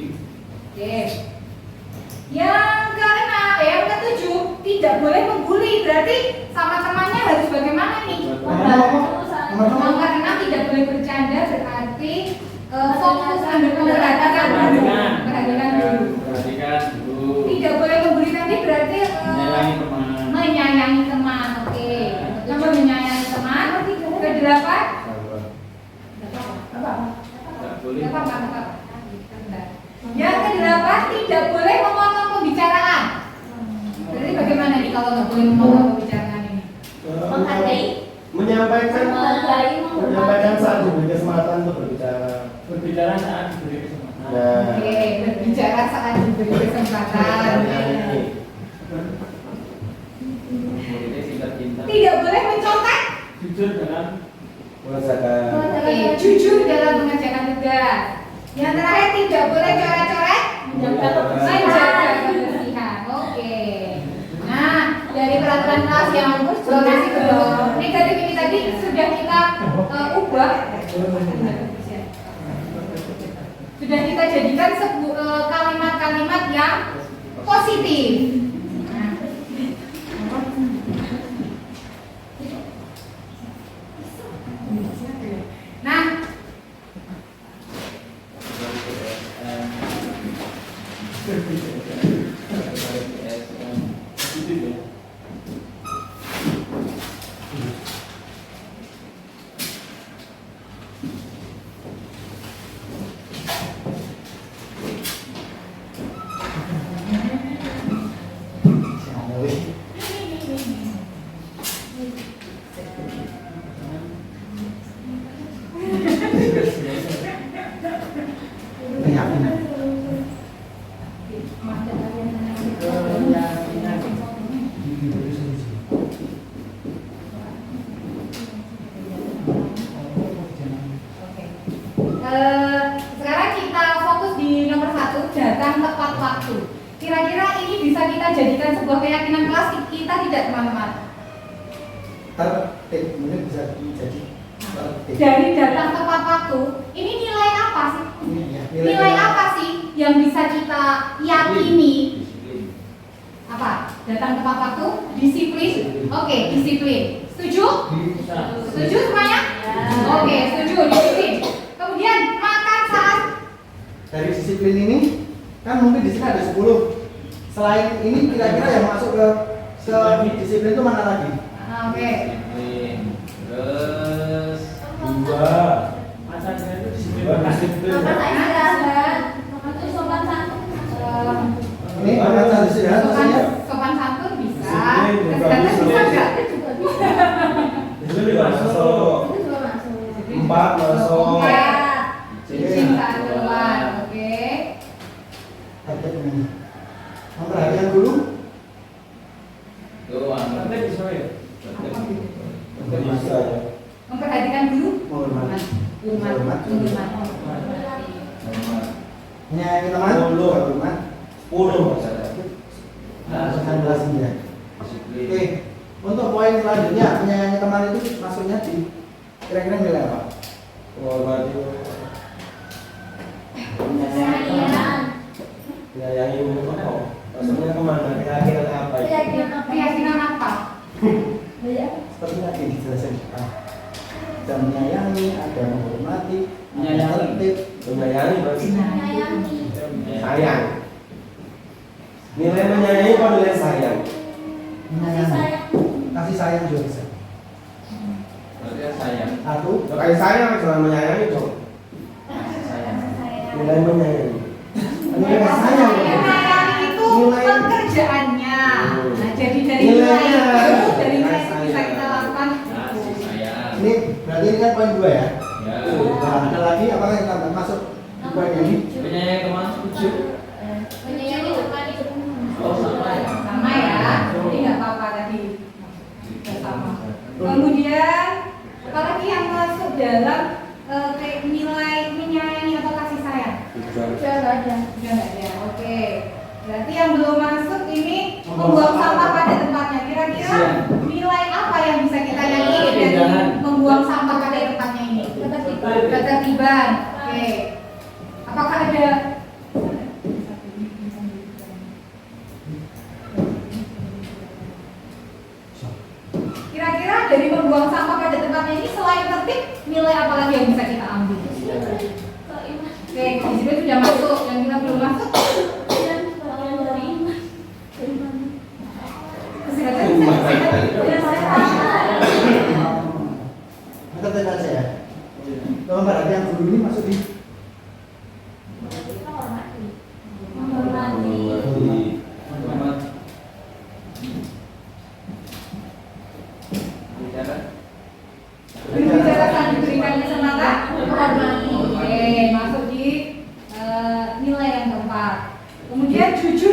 Oke. Yang ketujuh, tidak boleh membuli. Berarti sama temannya harus bagaimana nih? Nomor Karena tidak boleh bercanda berarti fokus memperhatikan dulu. Perhatikan dulu. Perhatikan dulu. Tidak boleh membuli tadi berarti Menyayangi teman. menyayangi teman. Oke. Nomor menyayangi teman. Kedelapan. Tidak boleh. Yang kedelapan pembicaraan ini? Menghargai, menyampaikan menghormati. saat diberi kesempatan untuk berbicara. Berbicara saat diberi kesempatan. Nah, Oke, berbicara saat diberi kesempatan. Muridnya singkat cinta. Tidak boleh mencontek. Jujur dalam mengerjakan. Oke, jujur dalam mengerjakan tugas. Yang terakhir tidak boleh coret-coret. Menjaga Menjaga kebersihan. Oke. Nah, dari peraturan kelas yang lokasi berbentuk negatif ini tadi sudah kita ubah. Sudah kita jadikan kalimat-kalimat yang positif. Nah, sekarang kita fokus di nomor 1, datang tepat waktu. Kira-kira ini bisa kita jadikan sebuah keyakinan kelas kita tidak, teman-teman? Tertib, mungkin bisa jadi tertib. Dari datang tepat waktu, ini nilai apa sih? Ini ya, Nilai apa sih yang bisa kita yakini? Apa? Datang tepat waktu? Disiplin. Oke, disiplin. Setuju? Setuju semuanya? Oke, setuju, disiplin. Kemudian makan saat Dari disiplin ini kan mungkin di sini ada 10. Selain ini kira-kira yang masuk ke disiplin itu mana lagi? Oke. Terus Dua. masanya itu disiplin. Makan tak istirahat, makan tuh sopan santun. Ini makan saat istirahat maksudnya? Sopan santun bisa. Disiplin juga Kesehatan bisa. bisa enggak? Itu juga bisa. Itu juga masuk. Itu juga masuk. 4 masuk. Empat. Izin saat keluar. Oke. Tertib ini. Memperhatikan guru. Tuh, angkatnya bisa ya. Bisa ya. Memperhatikan guru. Menghormati. Umat. Menyayangi teman. Hormat. 10 masalah. Masukkan kelas 9. Oke. Untuk poin selanjutnya, menyayangi teman itu maksudnya di kira-kira nilai apa? Menghormati. Sayang. Menyayangi untuk apa? Maksudnya kemana? Kira-kira apa itu? Keyakinan apa? Seperti tadi dijelasin. Ada menyayangi, ada menghormati, ada Menyayangi. tertib. Menyayangi berarti Menyayangi. sayang. Nilai menyayangi apa nilai sayang? Menyayangi. Sayang. Kasih sayang juga bisa. Berarti sayang. Satu. Kayak sayang jangan menyayangi dong. Sayang. Nilai menyayangi. Nilai Yang sayang. menyayangi itu Nilai- pekerjaannya. Nah, jadi dari Nilainya. nilai itu, dari nilai Nilai itu bisa sayang. kita lakukan. Kasih sayang. Ini berarti ini kan poin 2 ya. Ya. Nah, ada lagi apakah yang tambah masuk di poin ini? Menyayangi teman setuju. Menyayangi teman itu. Oh, sama ya. Sama ya, jadi nggak apa-apa tadi. Sama. Kemudian apalagi yang masuk dalam kayak nilai menyayangi atau kasih sayang? Sudah nggak ada. Sudah nggak ada. Oke. Berarti yang belum masuk ini membuang sampah pada tempatnya. Kira-kira nilai apa yang bisa kita yakini dari membuang sampah pada tempatnya ini? Ketertiban. Oke. Apakah ada kira-kira dari membuang sampah pada tempatnya ini selain tertib, nilai apa lagi yang bisa kita ambil? Oke, di sini sudah masuk. Yang kita belum masuk, kesehatan Tertib aja ya. Kalau berarti yang guru ini masuk di Menghormati.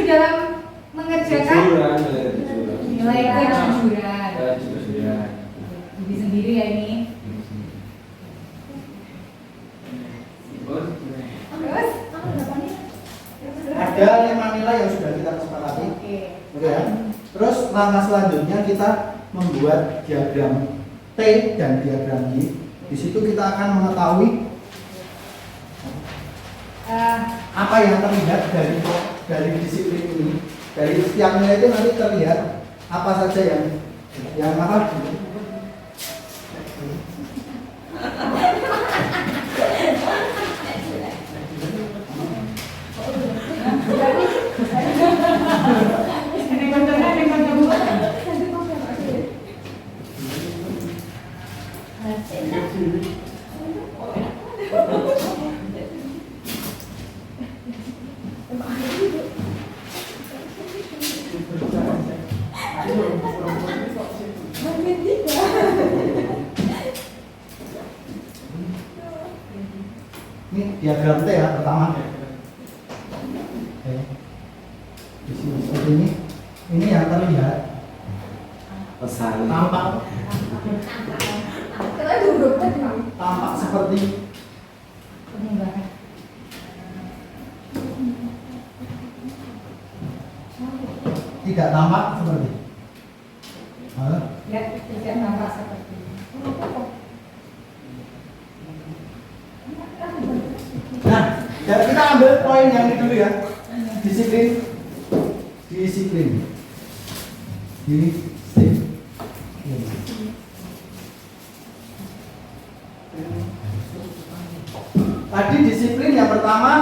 dalam mengerjakan Kejujuran, kejujuran. nilai kejujuran. Kejujuran. Diri sendiri ya ini. Terus? Ada 5 nilai yang sudah kita sepakati. Oke. Oke ya. Terus langkah selanjutnya kita membuat diagram T dan diagram Y. Di situ kita akan mengetahui apa yang terlihat dari disiplin ini. Dari setiap nilai itu nanti terlihat apa saja yang apa? Ini diagram T ya pertama. Oke. Di sini seperti ini. Ini yang terlihat Pesan. tampak seperti tidak tampak seperti. Hah? Ya, tidak tampak seperti ini. Nah, dan kita ambil poin yang ini dulu ya. Disiplin. Tadi disiplin yang pertama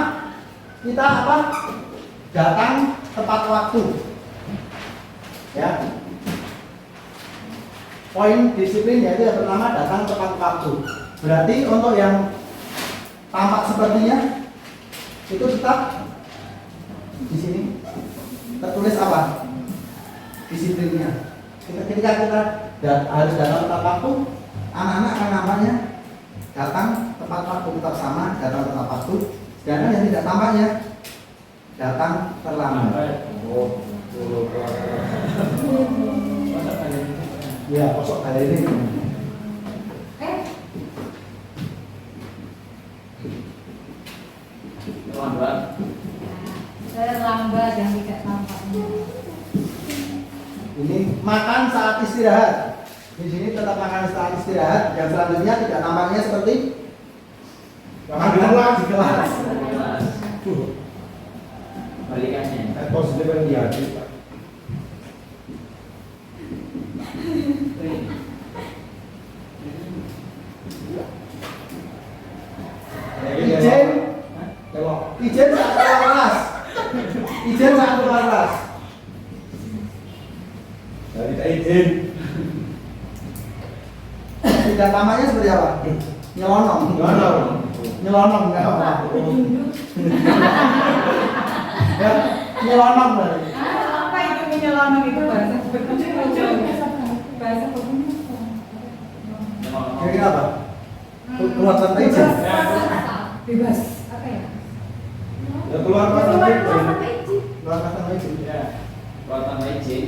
kita apa? Datang tepat waktu. Ya. Poin disiplin yaitu yang pertama datang tepat waktu. Berarti untuk yang tampak sepertinya itu tetap di sini tertulis apa? Disiplinnya. Ketika kita harus datang tepat waktu, anak-anak akan nampaknya datang tepat waktu tetap sama, datang tepat waktu. Sedangkan yang tidak tampaknya datang terlambat. Ya, kosok kali ini. Terlambat yang tidak tampaknya. Ini makan saat istirahat. Di sini tetap makan saat istirahat. Yang selanjutnya tidak tampaknya seperti makan di kelas. Balikannya. Positif yang diadu. Ijen saat keluar kelas. Ijen saat keluar kelas. Dari kita izin. Tidak tampaknya seperti apa? Nyelonong. Nyelonong nggak apa? Ya, nyelonong berarti. Apa itu menyelonong itu bahasa bahasa Kira-kira apa? Keluar tanpa izin. bebas apa ya? Ya keluar pas Keluar tanpa izin. Ya. Kalau tanpa izin.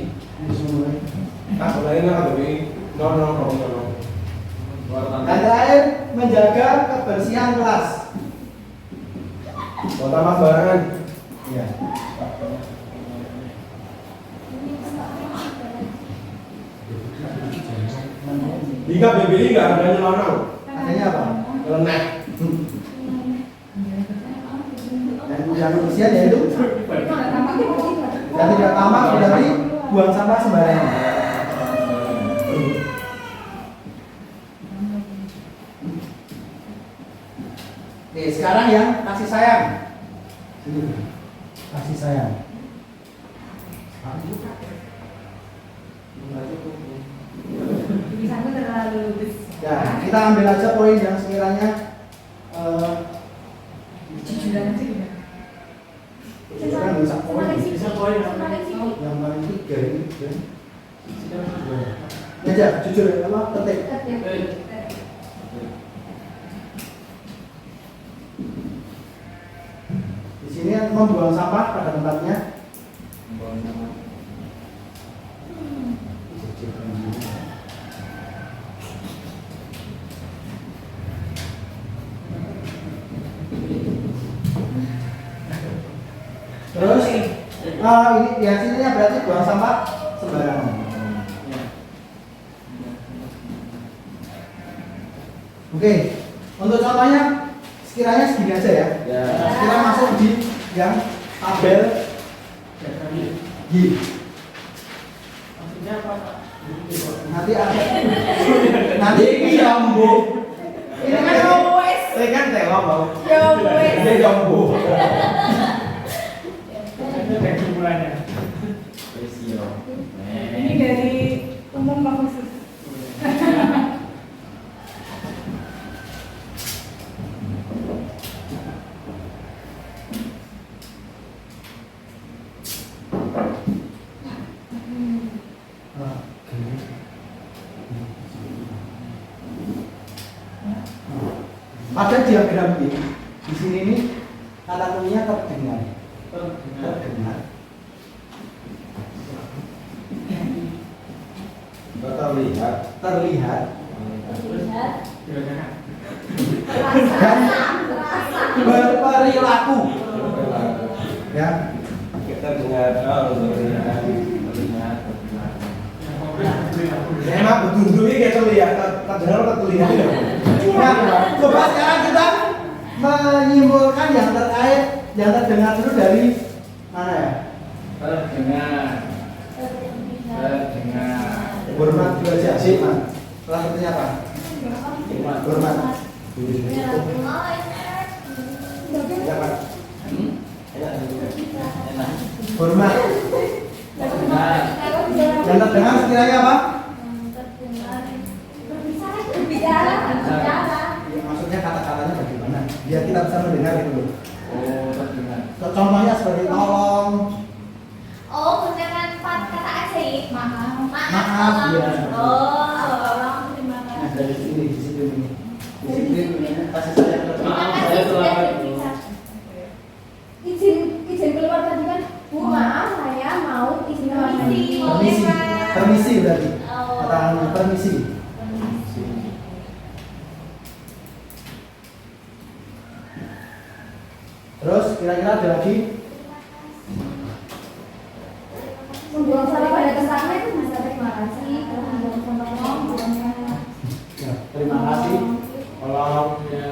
Ah, lain lah tapi no. Keluar tanpa Dan terakhir menjaga kebersihan kelas. Mau tambah barangan. Iya. Hingga BBI nggak ada nyelonong. Artinya apa? Nyeleneh. Dan yang kebersihan yaitu yang tidak tamak berarti buang sampah sembarangan. Oke, sekarang yang kasih sayang. Kasih sayang. Tulisanku terlalu besar. Ya, kita ambil aja poin yang sekiranya Jujuran aja gimana? kan bisa poin. Bisa poin. Yang paling tiga ini kan. Ya, aja, jujur apa? Ketik. Di sini membuang sampah pada tempatnya. Ini ya sininya berarti buang sampah sembarangan. Oke, untuk contohnya sekiranya segini aja ya. Ya. Sekiranya masuk di yang tabel G. Maksudnya apa, Pak? Nanti ada nanti jambu. Ini kan saya kan tengok mau. Ini jambu. Itu kesimpulannya. Ini dari umum Pak khusus. Pada diagram ini, di sini nih kata kuncinya terdengar. Terdengar. Terlihat. Terlihat. Terlihat. Dan Terasa. berperilaku. Ya. Terdengar. Terlihat. Memang betul ini kayak terlihat. Terdengar atau terlihat? Nah, coba sekarang kita menyimpulkan yang terkait, yang terdengar dulu dari mana ya? Terdengar. Hormat dulu aja sih, Mas. Salah satunya apa? Hormat. Ya, Pak. Hormat. Yang terdengar sekiranya apa? Berbicara. Ya, maksudnya kata-katanya bagaimana? Biar kita bisa mendengar itu loh. Oh, terdengar. Contohnya seperti tolong, Oh, gunakan kata asli. Maaf. Maaf, ya. Oh, terima nah kasih. dari sini, disiplin ini. Disiplin kasih sayang ke Terima Maaf, kasih saya sudah telah- berbicara. Izin keluar tadi kan. Bu, maaf saya mau izin permisi. permisi. Permisi berarti. Oh. Kata permisi. Terus kira-kira ada lagi? Membuang salah pada kesana itu bisa terima kasih. Kalau membuang salah buangnya. Ya, terima kasih. Tolong ya.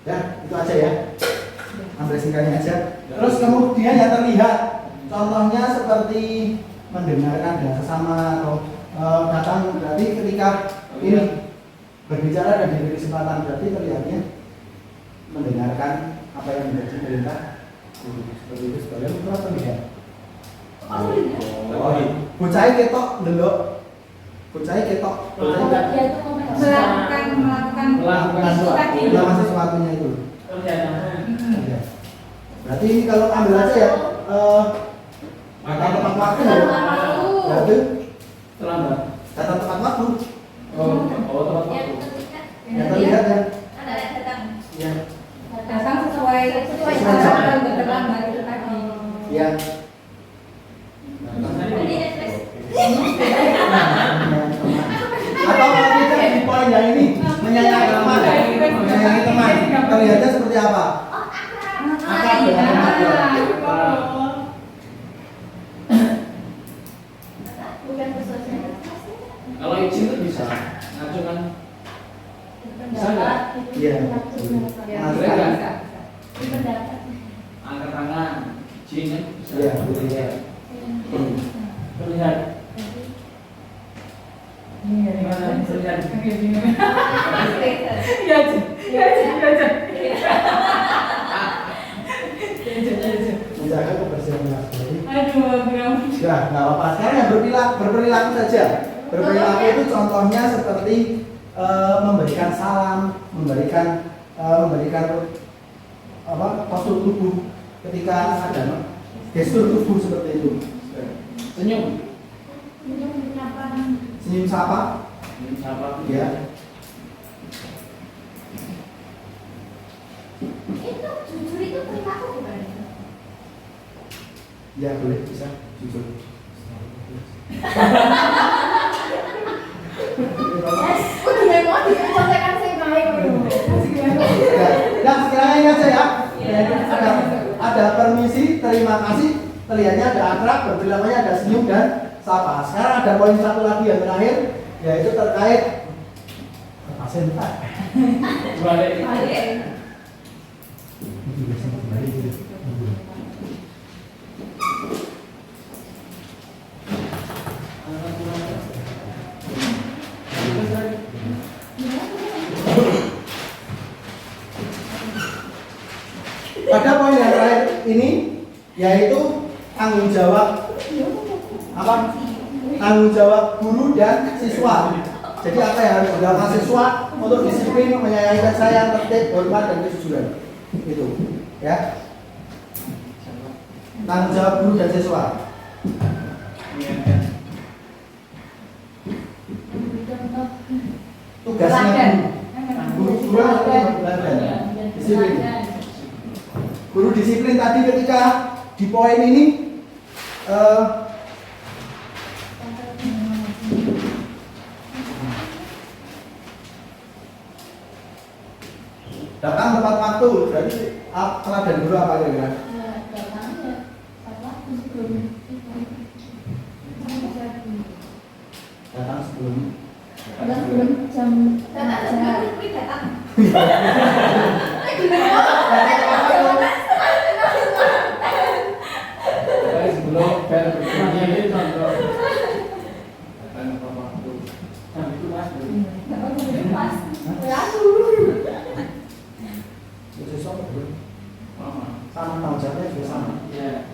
Ya, itu aja ya. Ambil singkatnya aja. Terus kemudian yang terlihat, contohnya seperti mendengarkan dan sesama atau datang berarti ketika ini berbicara dan diberi kesempatan berarti terlihatnya mendengarkan apa yang menjadi perintah seperti itu sebagai ukuran terlihat. Oh, bocah ketok delok. Bocah ketok. Kalau dia tuh mau Melakukan sesuatu. Melakukan sesuatunya itu. Ya. Berarti ini kalau ambil aja ya kata tepat waktu ya. Berarti Terlambat. kata tepat waktu Oh, tepat yang waktu. terlihat. yang terlihat ya. Ada yang datang. Ya. Datang sesuai Sesuai jam jam. dan terlambat itu tadi. Ya. Jadi express. Atau kalau kita di poin yang ini menyayangi teman, menyayangi teman, terlihatnya seperti apa? Oh, akrab. Akrab ya, akrab. Bukan bersosialisasi. Kalau izin itu bisa ngacu kan? Berpendapat. Iya. Ya, Nah, bisa, bisa. Berpendapat. Angkat tangan, izin kan bisa. Iya, betul ya. Terlihat. Iya, Gimana? Terlihat. Iya aja, iya aja, iya aja. Menjaga kebersihan asli. Aduh, Bro. Ya, nggak apa-apa. Sekarang yang berperilaku saja. Berperilaku itu contohnya seperti memberikan salam, memberikan apa postur tubuh ketika ada gestur tubuh seperti itu. Senyum. Senyum sapa, Senyum siapa? ya. Itu jujur itu perilaku bukan? Ya boleh bisa jujur. terima kasih, terlihatnya ada akrab, berperilakunya ada senyum dan sapa. Sekarang ada poin satu lagi yang terakhir, yaitu terkait pasien Pak. Balik. Pada poin yang terakhir ini yaitu tanggung jawab apa? Tanggung jawab guru dan siswa. Jadi apa yang harus dilakukan siswa untuk disiplin, menyayangi dan sayang, tertib, hormat dan kejujuran. Itu, ya. Tanggung jawab guru dan siswa. Tugasnya guru harus teladan. Disiplin. Guru disiplin tadi ketika di poin ini datang tepat waktu, berarti teladan guru apa kira-kira? Datang sebelum jam datang. Sebelum bel berikutnya ini contoh. Dan waktu. Jam itu mas. Sama tanggung jawabnya juga sama. Iya.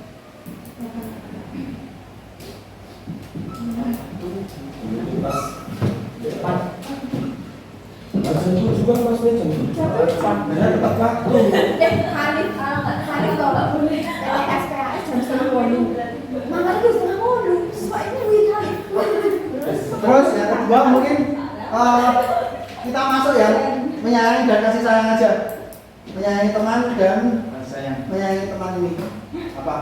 Pas depan. Harus itu juga pas meja. Benar tepat waktu. Hari kalau nggak boleh lewat SPAS jam 7:30. Mama itu 7:30. Siswa ini hari. Terus yang kedua mungkin kita masuk ya menyayangi dan kasih sayang aja. Menyayangi teman dan menyayangi teman ini apa?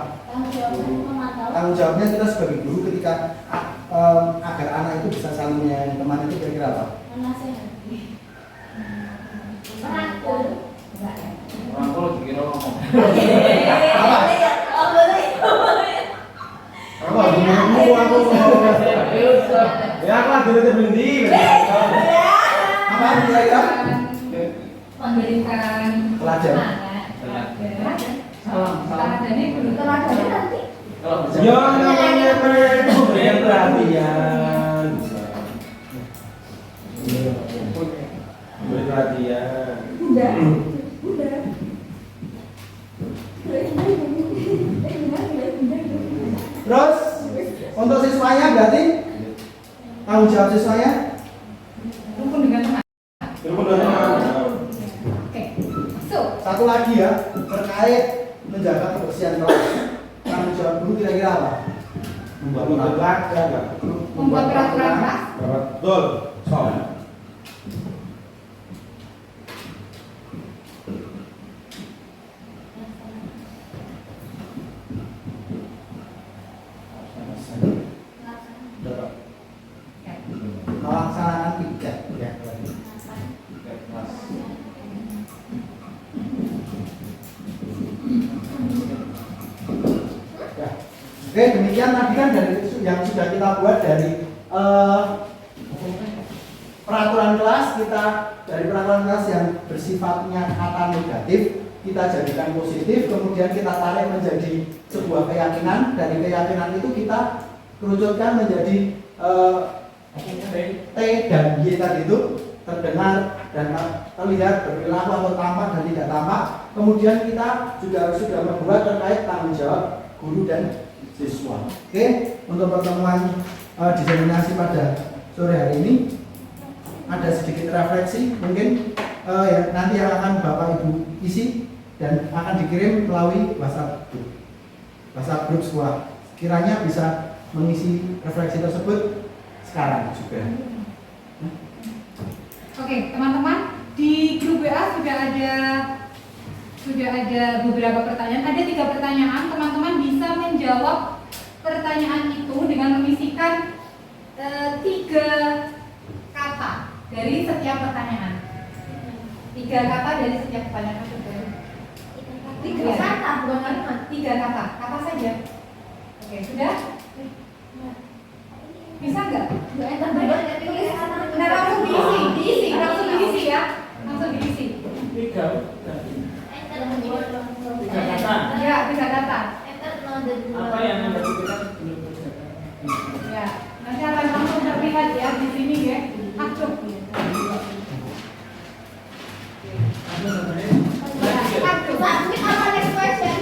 Tanggung jawabnya kita sebagai guru ketika agar anak itu bisa saling menyayangi teman itu kira-kira apa? Rangkul dikira ngomong. Apa? Apa? Aku. Ya aku lagi berhenti. Apa kira-kira? Memberikan Teladan. teladannya guru Teladannya nanti. Kalau bisa. Ya namanya memberikan perhatian. Beri perhatian. Bunda. Terus untuk siswanya berarti tanggung jawab siswanya rukun dengan teman. Oke, so satu lagi ya terkait menjaga kebersihan kelas. Tanggung jawab guru kira-kira apa? Membuat peraturan kelas. Betul. So. Melaksanakan tiga ya. Ya. Oke, demikian tadi kan dari yang sudah kita buat dari peraturan kelas kita, dari peraturan kelas yang bersifatnya kata negatif kita jadikan positif, kemudian kita tarik menjadi sebuah keyakinan. Dari keyakinan itu kita kerucutkan menjadi T dan Y tadi itu terdengar dan terlihat, berperilaku atau tampak dan tidak tampak. Kemudian kita juga sudah membuat terkait tanggung jawab guru dan siswa. Oke, untuk pertemuan diseminasi pada sore hari ini ada sedikit refleksi mungkin ya, nanti yang akan Bapak Ibu isi dan akan dikirim melalui WhatsApp grup sekolah. Kiranya bisa mengisi refleksi tersebut sekarang juga. Oke, teman-teman, di grup WA sudah ada beberapa pertanyaan. Ada 3 pertanyaan. Teman-teman bisa menjawab pertanyaan itu dengan mengisikan 3 kata dari setiap pertanyaan. 3 kata dari setiap pertanyaan. 3 Tiga kata, bukan kalimat. 3 kata. Apa saja? Oke, sudah? Bisa nggak? Nah, langsung diisi ya. Langsung diisi. Tiga kata. Ya, 3 kata. Apa yang anda pikirkan belum terjadi? Ya, nanti akan langsung terlihat ya di sini ya. Aktif. Submit apa next question?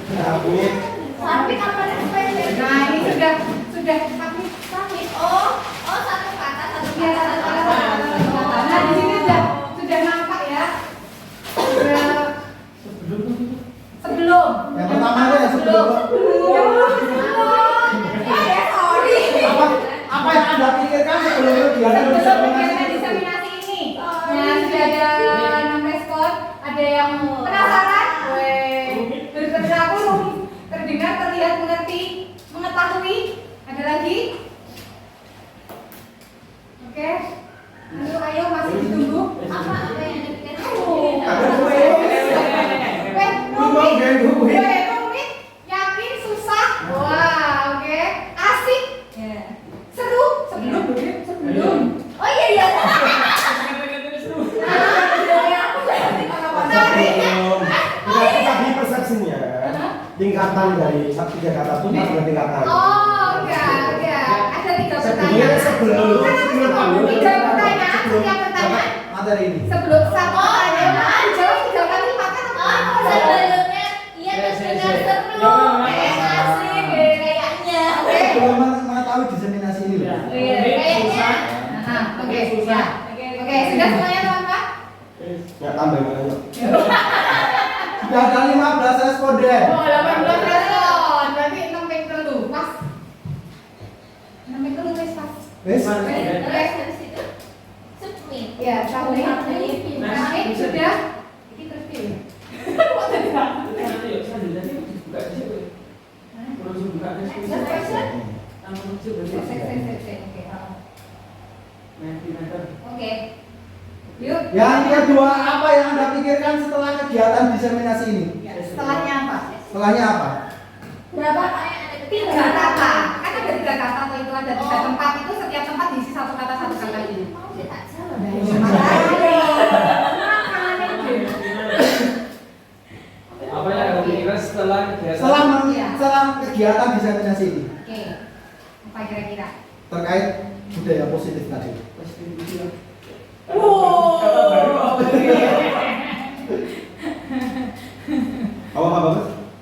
Submit. Submit apa next question? Nah, ini sudah submit. Submit. Oh, satu kata, satu Ya, kata, satu kata. nah, di sini sudah nampak ya. Sudah sebelum. Yang pertama deh sebelum. Apa yang Anda pikirkan sebelum kegiatan Sebelum diseminasi ini. Nah, sudah ada 6 respon. Ada yang penasaran, berperilaku, terdengar, terlihat, mengerti, mengetahui. Ada lagi? Oke. Lalu ayo masih ditunggu. Apa yang Anda pikirkan? Rumit, yakin, susah. Wah, oke. Asik. Seru, sebelum. Oh iya. Menarik. Tadi persepsinya tingkatan dari 3 kata itu ada tingkatan. Oh, enggak. Ada 3 Sebelumnya pertanyaan. sebelum 3 pertanyaan, setiap pertanyaan. materi ini? Sebelum satu pertanyaan, dijawab 3 kali maka Sebelumnya iya terdengar seru. Asik kayaknya. Belum mengetahui diseminasi ini loh. Susah. Oke, ya. Oke, sudah semuanya teman-teman? Ya tambah banyak. Sudah ada 15 responden. Oh, 18 respon. Berarti 6 ping telu. Pas. 6 ping telu wis pas. Wes. Terus dari situ submit. Ya, submit. Submit sudah. Ini terus pilih. Kok tadi kamu? Nanti yuk, selanjutnya buka di situ. Langsung buka di situ. Next question. Langsung coba di Oke. situ. Oke. Yuk. Yang kedua, apa yang Anda pikirkan setelah kegiatan diseminasi ini? Setelahnya apa? Setelahnya apa? Berapa kata yang Anda 3 pikirkan? kata. Kan ada 3 kata atau itu ada 3 tempat itu setiap tempat diisi 1 kata ini. Mau saya tak salah. Apa yang anda pikirkan setelah kegiatan? Setelah kegiatan diseminasi ini Oke. Apa kira-kira? terkait budaya positif tadi. Apa Mas?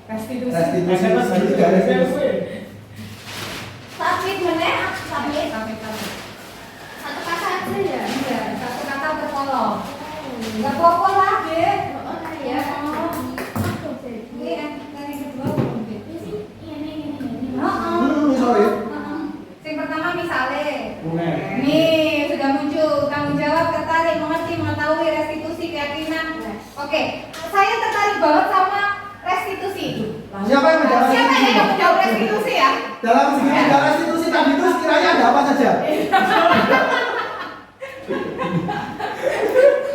Restitusi. Restitusi juga restitusi. Submit meneh, submit. Submit. Satu kata aja ya. Iya, 1 kata berkolom. Enggak apa-apa lah, Dek. Oh, ya. Ini yang kedua belum, Dek. Ini. Sorry. Yang pertama misalnya. Benar. Nih, sudah muncul tanggung jawab, tertarik, mengerti, mengetahui, restitusi, keyakinan. Oke, saya tertarik banget sama restitusi. Siapa yang menjawab Siapa restitusi? yang menjawab restitusi ya? Dalam segitiga restitusi tadi itu sekiranya ada apa saja?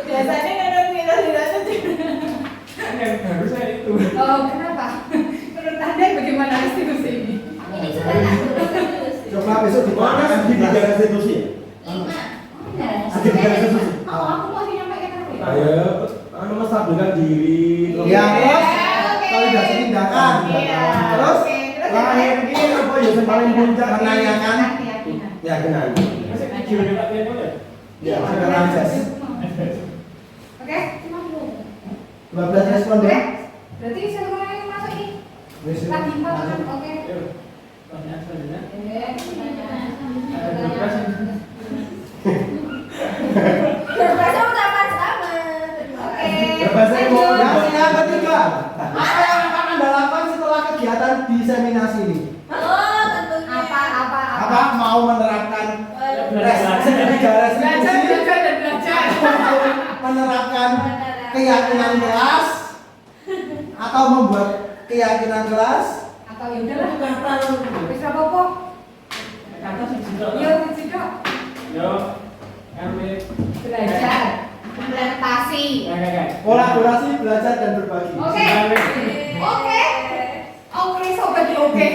Biasanya kan kita tidak Yang baru saya itu. Oh, kenapa? Menurut Anda bagaimana restitusi ini? Ini sudah tak terus. Coba besok di Mana segitiga restitusi? 5. Segitiga restitusi. Oh, aku masih nyampaikan tadi. Ayo, Mas stabilkan diri. Ya, terus Oke. validasi tindakan. Iya. Terus Oke, terus Lahir ini apa ya yang paling puncak menanyakan keyakinan. keyakinan. Masih video kita lihat ya? Ya, ada lanjut. Oke, 12 responden. berarti seluruhnya yang masuk ini. Wes, Lagi 4 kan? lanjut. Oke. Yuk, pertanyaan selanjutnya. Ada Pertanyaan. Berbahasa ungkapan selamat. Oke. Berbahasa lanjut. Yang ketiga, apa yang akan Anda lakukan setelah kegiatan diseminasi ini? Oh, tentunya. Apa mau menerapkan segitiga restitusi? Belajar dan belajar. Menerapkan keyakinan kelas atau membuat keyakinan kelas? Atau ya udahlah. Bisa apa-apa. Kata sih juga. Yuk, Cidok. Yo, RW. Belajar. Implementasi. Kayak Kolaborasi, belajar dan berbagi. Oke. Oke. Oke, sobat di oke.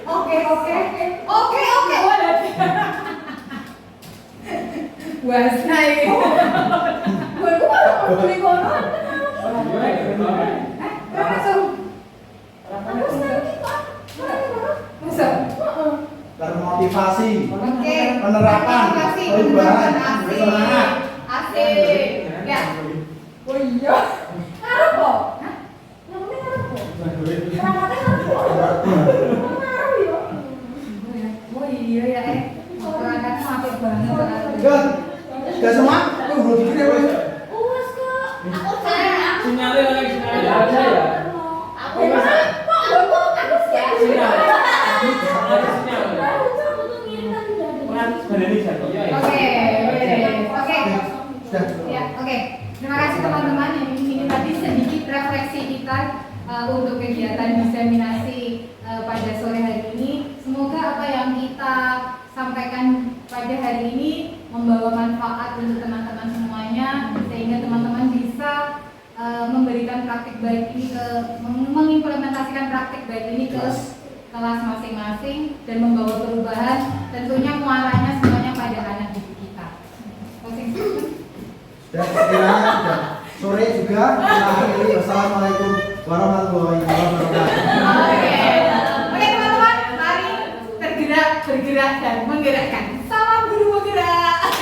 Oke. Waduh. Wasna ini. Gue mau beli konon. Termotivasi, Oke. penerapan, perubahan, bersemangat. Asik. Ya. Oh iya. Ngarep kok. Hah? Namanya ngarep kok. Semangatnya ngarep kok. Ngarep ya. Oh iya ya, perangkatnya apik banget. Gak semua? Tuh, belum dikit ya, Bos. Uwas kok. Aku saya. Sinyalnya lagi sinyalnya ada ya. Aku aku siap. Aku tuh ngirim tapi udah ada. Oke. Ya, oke. Terima kasih teman-teman yang ini tadi sedikit refleksi kita untuk kegiatan diseminasi pada sore hari ini. Semoga apa yang kita sampaikan pada hari ini membawa manfaat untuk teman-teman semuanya, sehingga teman-teman bisa memberikan praktik baik ini mengimplementasikan praktik baik ini ke kelas masing-masing dan membawa perubahan, tentunya muaranya semuanya pada anak didik kita. Dan sekiranya sudah sore juga, kita akhiri. Wassalamualaikum warahmatullahi wabarakatuh. Oke teman-teman, mari bergerak dan menggerakkan. Salam guru bergerak.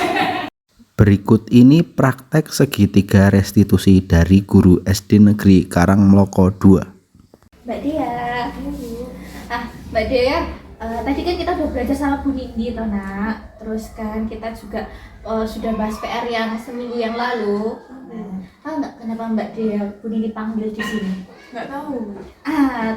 Berikut ini praktek segitiga restitusi dari guru SD Negeri Karangmloko 2. Mbak Dia. Mbak Dia, tadi kan kita udah belajar sama Bu Nindi toh nak. Terus kan kita juga sudah bahas PR yang seminggu yang lalu. Tahu nggak kenapa Mbak Dia Bu Nindi panggil di sini? Nggak tahu.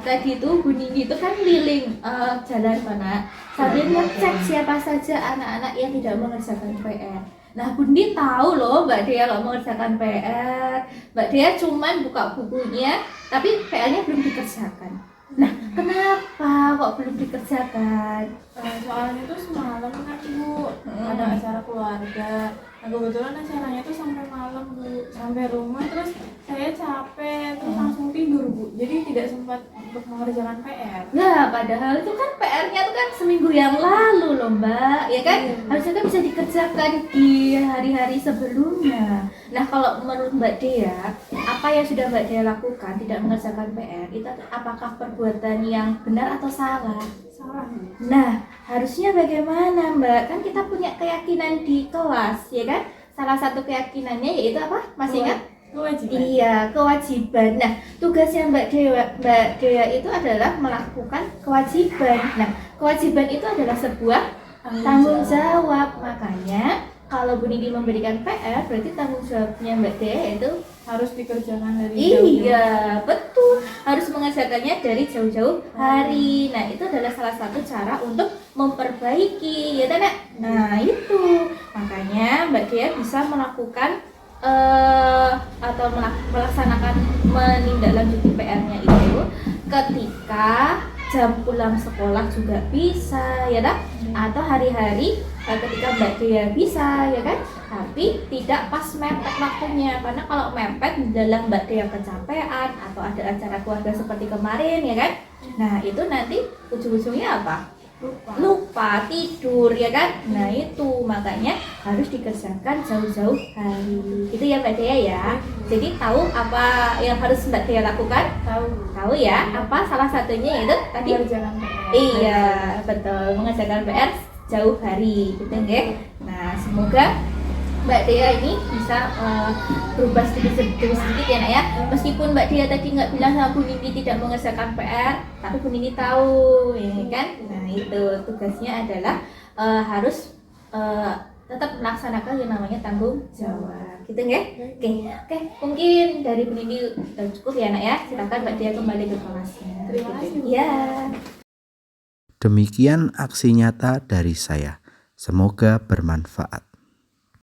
Tadi tuh Bu Nindi itu kan keliling jalan mana sambil ngecek siapa saja anak-anak yang tidak mengerjakan PR. Nah, Bu Nindi tahu loh Mbak Dea nggak mengerjakan PR. Mbak Dea cuman buka bukunya, tapi PR-nya belum dikerjakan. Nah, kenapa kok belum dikerjakan? Soalnya itu semalam kan Bu, ada acara keluarga. Nah kebetulan acaranya itu sampai malam Bu, sampai rumah terus saya capek terus langsung tidur Bu. Jadi tidak sempat untuk mengerjakan PR. Nah, padahal itu kan PR-nya itu kan seminggu yang lalu loh Mbak, ya kan? Harusnya kan bisa dikerjakan di hari-hari sebelumnya. Nah, kalau menurut Mbak Dea, apa yang sudah Mbak Dea lakukan tidak mengerjakan PR, itu apakah perbuatan yang benar atau salah? Salah Bu. Nah, harusnya bagaimana Mbak? Kan kita punya keyakinan di kelas, ya kan? Salah satu keyakinannya yaitu apa? Masih ingat? Kewajiban. Iya, kewajiban. Nah, tugasnya Mbak Dea itu adalah melakukan kewajiban. Nah, kewajiban itu adalah sebuah tanggung jawab. Makanya kalau Bu Nindi memberikan PR, berarti tanggung jawabnya Mbak Dea itu Harus dikerjakan dari jauh-jauh. iya, betul. Harus mengerjakannya dari jauh-jauh hari. Nah, itu adalah salah satu cara untuk memperbaiki, ya Nak? Nah, itu. Makanya Mbak Dea bisa melakukan atau melaksanakan menindaklanjuti PR-nya itu ketika jam pulang sekolah juga bisa, ya tak? Atau hari-hari ketika Mbak Dea bisa, ya kan? Tapi tidak pas mepet waktunya, karena kalau mepet dalam Mbak Dea kecapean atau ada acara keluarga seperti kemarin, ya kan? Nah, itu nanti ujung-ujungnya apa? Lupa tidur, ya kan? Nah, itu makanya harus dikerjakan jauh-jauh hari. Itu ya Mbak Dea ya. Jadi tahu apa yang harus Mbak Dea lakukan? Tahu ya. Apa salah satunya itu tadi? Mengerjakan PR. Iya, betul. Mengerjakan PR jauh hari, gitu nggih. Nah, semoga Mbak Dea ini bisa berubah sedikit ya Nak ya. Meskipun Mbak Dea tadi nggak bilang sama Bu Nindi tidak mengerjakan PR, tapi Bu Nindi tahu, ya kan? Nah, itu tugasnya adalah harus tetap melaksanakan yang namanya tanggung jawab, gitu nggih? Oke, mungkin dari Bu Nindi cukup ya Nak ya. Silakan Mbak Dea kembali ke kelasnya. Terima kasih, Bu. Ya. Demikian aksi nyata dari saya. Semoga bermanfaat.